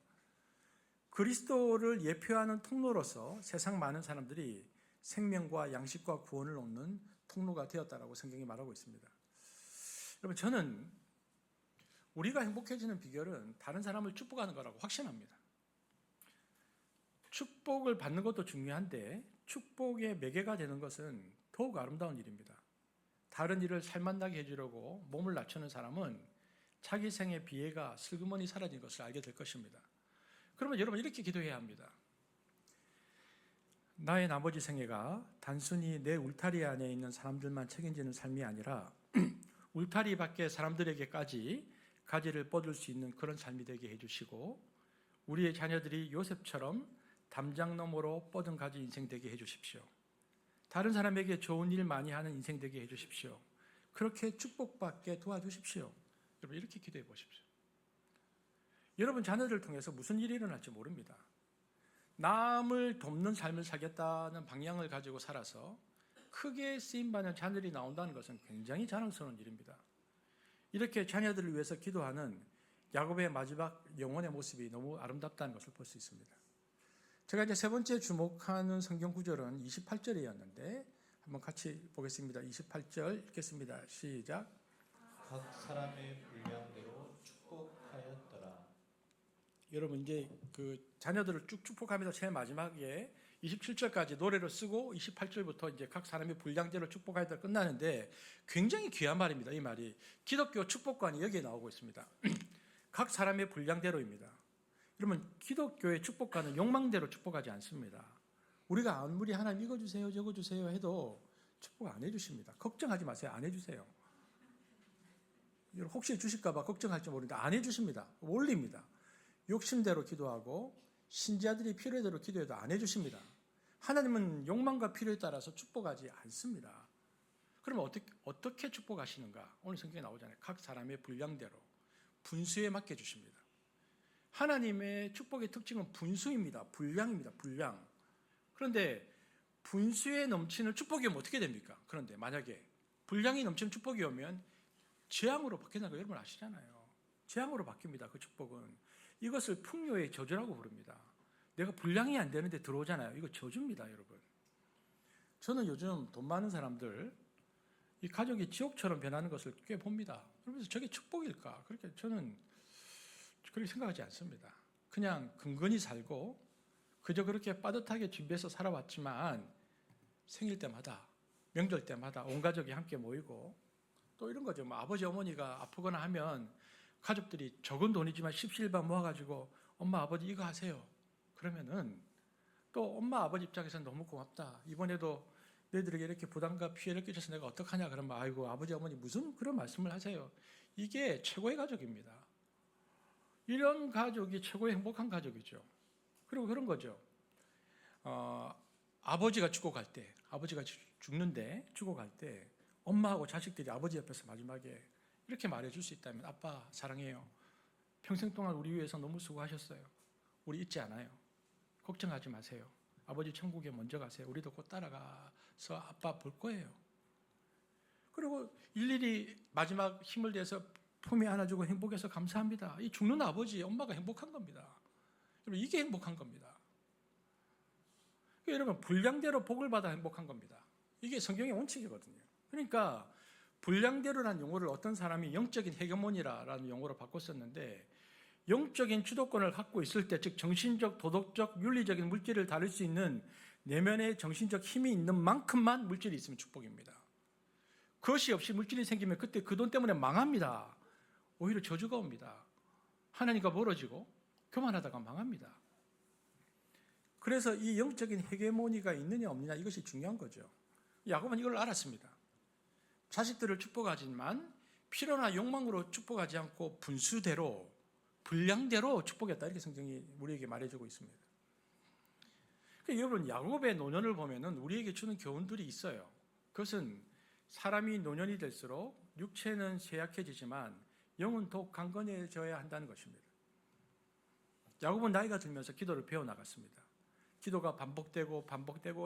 S1: 그리스도를 예표하는 통로로서 세상 많은 사람들이 생명과 양식과 구원을 얻는 통로가 되었다라고 성경이 말하고 있습니다. 여러분, 저는 우리가 행복해지는 비결은 다른 사람을 축복하는 거라고 확신합니다. 축복을 받는 것도 중요한데 축복의 매개가 되는 것은 더욱 아름다운 일입니다. 다른 일을 살만나게 해주려고 몸을 낮추는 사람은 자기 생의 비애가 슬그머니 사라진 것을 알게 될 것입니다. 그러면 여러분 이렇게 기도해야 합니다. 나의 나머지 생애가 단순히 내 울타리 안에 있는 사람들만 책임지는 삶이 아니라 울타리 밖의 사람들에게까지 가지를 뻗을 수 있는 그런 삶이 되게 해주시고 우리의 자녀들이 요셉처럼 담장 너머로 뻗은 가지 인생 되게 해주십시오. 다른 사람에게 좋은 일 많이 하는 인생 되게 해주십시오. 그렇게 축복받게 도와주십시오. 여러분 이렇게 기도해 보십시오. 여러분 자녀들을 통해서 무슨 일이 일어날지 모릅니다. 남을 돕는 삶을 살겠다는 방향을 가지고 살아서 크게 쓰임받는 자녀들이 나온다는 것은 굉장히 자랑스러운 일입니다. 이렇게 자녀들을 위해서 기도하는 야곱의 마지막 영혼의 모습이 너무 아름답다는 것을 볼 수 있습니다. 제가 이제 세 번째 주목하는 성경 구절은 28절이었는데 한번 같이 보겠습니다. 28절 읽겠습니다. 시작.
S2: 각 사람의 분량대로 축복하였더라.
S1: 여러분 이제 그 자녀들을 쭉 축복하면서 제일 마지막에 27절까지 노래를 쓰고 28절부터 이제 각 사람의 분량대로 축복하였다 끝나는데 굉장히 귀한 말입니다. 이 말이 기독교 축복관이 여기에 나오고 있습니다. 각 사람의 분량대로입니다. 여러분 기독교의 축복관은 욕망대로 축복하지 않습니다. 우리가 아무리 하나님 이거 주세요 저거 주세요 해도 축복 안 해주십니다. 걱정하지 마세요. 안 해주세요. 혹시 주실까 봐 걱정할지 모르는데 안 해주십니다. 올립니다. 욕심대로 기도하고 신자들이 필요에 대로 기도해도 안 해주십니다. 하나님은 욕망과 필요에 따라서 축복하지 않습니다. 그러면 어떻게 축복하시는가? 오늘 성경에 나오잖아요. 각 사람의 분량대로 분수에 맡겨 주십니다. 하나님의 축복의 특징은 분수입니다. 분량입니다. 분량. 그런데 분수에 넘치는 축복이 오면 어떻게 됩니까? 그런데 만약에 분량이 넘치는 축복이 오면 재앙으로 바뀌는 거 여러분 아시잖아요. 재앙으로 바뀝니다. 그 축복은. 이것을 풍요의 저주라고 부릅니다. 내가 분량이 안 되는데 들어오잖아요. 이거 저주입니다, 여러분. 저는 요즘 돈 많은 사람들 이 가족이 지옥처럼 변하는 것을 꽤 봅니다. 그러면서 저게 축복일까? 그렇게 저는 그렇게 생각하지 않습니다. 그냥 근근히 살고 그저 그렇게 빠듯하게 준비해서 살아왔지만 생일 때마다 명절 때마다 온 가족이 함께 모이고 또 이런 거죠. 뭐 아버지 어머니가 아프거나 하면 가족들이 적은 돈이지만 십시일반 모아가지고 엄마 아버지 이거 하세요. 그러면은 또 엄마 아버지 입장에서는 너무 고맙다. 이번에도 너희들에게 이렇게 부담과 피해를 끼쳐서 내가 어떡하냐 그러면 아이고 아버지 어머니 무슨 그런 말씀을 하세요. 이게 최고의 가족입니다. 이런 가족이 최고의 행복한 가족이죠. 그리고 그런 거죠. 아버지가 죽어갈 때, 아버지가 죽는데 죽어갈 때 엄마하고 자식들이 아버지 옆에서 마지막에 이렇게 말해줄 수 있다면, 아빠 사랑해요. 평생 동안 우리 위해서 너무 수고하셨어요. 우리 잊지 않아요. 걱정하지 마세요. 아버지 천국에 먼저 가세요. 우리도 곧 따라가서 아빠 볼 거예요. 그리고 일일이 마지막 힘을 내서 품에 안아주고 행복해서 감사합니다. 이 죽는 아버지, 엄마가 행복한 겁니다. 여러분, 이게 행복한 겁니다. 여러분, 분량대로 복을 받아 행복한 겁니다. 이게 성경의 원칙이거든요. 그러니까 분량대로라는 용어를 어떤 사람이 영적인 헤게모니라는 용어로 바꿨었는데, 영적인 주도권을 갖고 있을 때, 즉 정신적, 도덕적, 윤리적인 물질을 다룰 수 있는 내면의 정신적 힘이 있는 만큼만 물질이 있으면 축복입니다. 그것이 없이 물질이 생기면 그때 그 돈 때문에 망합니다. 오히려 저주가 옵니다. 하나님과 멀어지고 교만하다가 망합니다. 그래서 이 영적인 헤게모니가 있느냐 없느냐, 이것이 중요한 거죠. 야곱은 이걸 알았습니다. 자식들을 축복하지만 필요나 욕망으로 축복하지 않고 분수대로, 분량대로 축복했다, 이렇게 성경이 우리에게 말해주고 있습니다. 그러니까 여러분, 야곱의 노년을 보면은 우리에게 주는 교훈들이 있어요. 그것은 사람이 노년이 될수록 육체는 쇠약해지지만 영은 더욱 강건해져야 한다는 것입니다. 야곱은 나이가 들면서 기도를 배워나갔습니다. 기도가 반복되고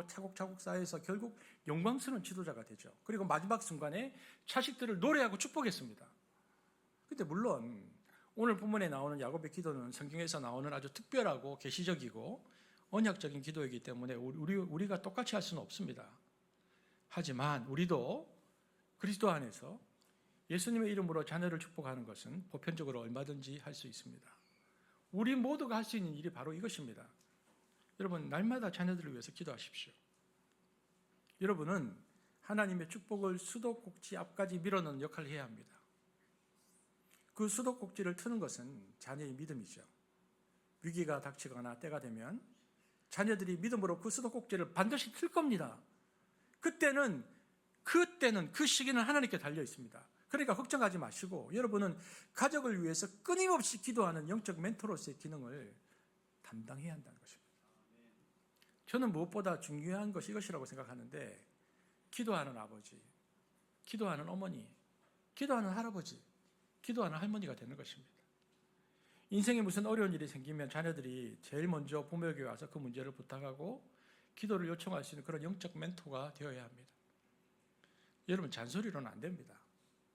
S1: 차곡차곡 쌓여서 결국 영광스러운 지도자가 되죠. 그리고 마지막 순간에 자식들을 노래하고 축복했습니다. 그런데 물론 오늘 본문에 나오는 야곱의 기도는 성경에서 나오는 아주 특별하고 계시적이고 언약적인 기도이기 때문에 우리가 똑같이 할 수는 없습니다. 하지만 우리도 그리스도 안에서 예수님의 이름으로 자녀를 축복하는 것은 보편적으로 얼마든지 할 수 있습니다. 우리 모두가 할 수 있는 일이 바로 이것입니다. 여러분, 날마다 자녀들을 위해서 기도하십시오. 여러분은 하나님의 축복을 수도꼭지 앞까지 밀어넣는 역할을 해야 합니다. 그 수도꼭지를 트는 것은 자녀의 믿음이죠. 위기가 닥치거나 때가 되면 자녀들이 믿음으로 그 수도꼭지를 반드시 틀 겁니다. 그때는 그 시기는 하나님께 달려 있습니다. 그러니까 걱정하지 마시고, 여러분은 가족을 위해서 끊임없이 기도하는 영적 멘토로서의 기능을 담당해야 한다는 것입니다. 저는 무엇보다 중요한 것이 이것이라고 생각하는데, 기도하는 아버지, 기도하는 어머니, 기도하는 할아버지, 기도하는 할머니가 되는 것입니다. 인생에 무슨 어려운 일이 생기면 자녀들이 제일 먼저 부모에게 와서 그 문제를 부탁하고 기도를 요청할 수 있는 그런 영적 멘토가 되어야 합니다. 여러분, 잔소리로는 안 됩니다.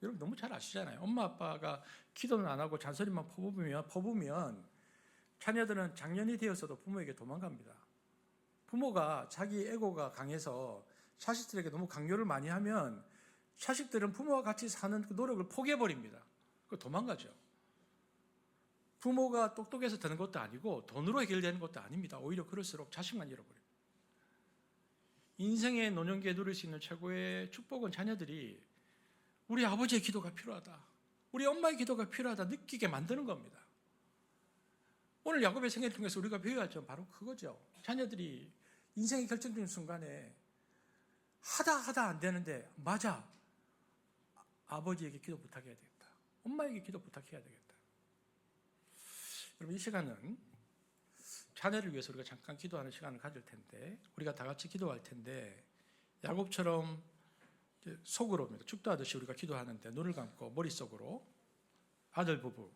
S1: 여러분 너무 잘 아시잖아요. 엄마 아빠가 기도는 안 하고 잔소리만 퍼부으면 자녀들은 장년이 되어서도 부모에게 도망갑니다. 부모가 자기 에고가 강해서 자식들에게 너무 강요를 많이 하면 자식들은 부모와 같이 사는 그 노력을 포기해버립니다. 그 도망가죠. 부모가 똑똑해서 되는 것도 아니고 돈으로 해결되는 것도 아닙니다. 오히려 그럴수록 자식만 잃어버립니다. 인생의 노년기에 누릴 수 있는 최고의 축복은 자녀들이 우리 아버지의 기도가 필요하다, 우리 엄마의 기도가 필요하다 느끼게 만드는 겁니다. 오늘 야곱의 생애를 통해서 우리가 배워야 할 점은 바로 그거죠. 자녀들이 인생의 결정적인 순간에 하다 안 되는데, 맞아, 아버지에게 기도 부탁해야 되겠다, 엄마에게 기도 부탁해야 되겠다. 여러분, 이 시간은 자녀를 위해서 우리가 잠깐 기도하는 시간을 가질 텐데, 우리가 다 같이 기도할 텐데, 야곱처럼 속으로입니다. 축도하듯이 우리가 기도하는데 눈을 감고 머릿속으로 아들 부부,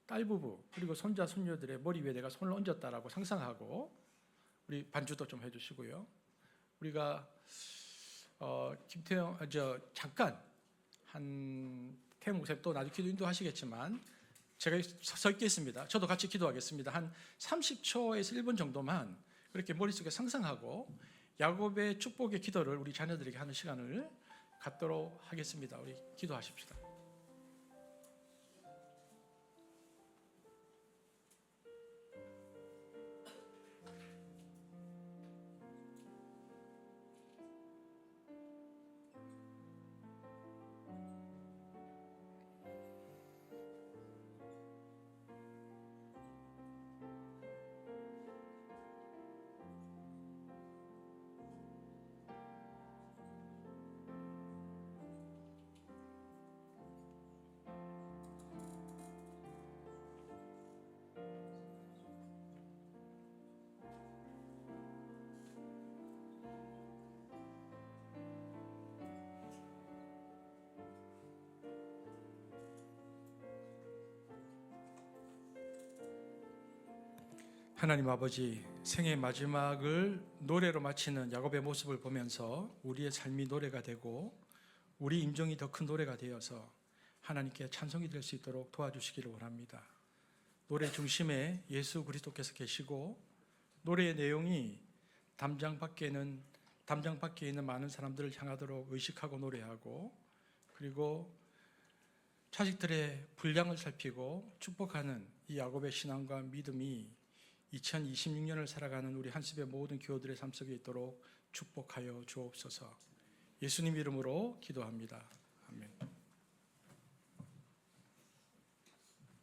S1: 딸 부부, 그리고 손자 손녀들의 머리 위에 내가 손을 얹었다라고 상상하고, 우리 반주도 좀 해주시고요. 우리가 잠깐 태영 목사님 또 나중에 기도 인도하시겠지만 제가 서 있겠습니다. 저도 같이 기도하겠습니다. 한 30초에서 1분 정도만 그렇게 머릿속에 상상하고 야곱의 축복의 기도를 우리 자녀들에게 하는 시간을 갖도록 하겠습니다. 우리 기도하십시다. 하나님 아버지, 생의 마지막을 노래로 마치는 야곱의 모습을 보면서 우리의 삶이 노래가 되고 우리 임종이 더 큰 노래가 되어서 하나님께 찬송이 될 수 있도록 도와주시기를 원합니다. 노래 중심에 예수 그리스도께서 계시고 노래의 내용이 담장 밖에 있는 많은 사람들을 향하도록 의식하고 노래하고, 그리고 자식들의 분량을 살피고 축복하는 이 야곱의 신앙과 믿음이 2026년을 살아가는 우리 한습의 모든 교우들의 삶 속에 있도록 축복하여 주옵소서. 예수님 이름으로 기도합니다. 아멘.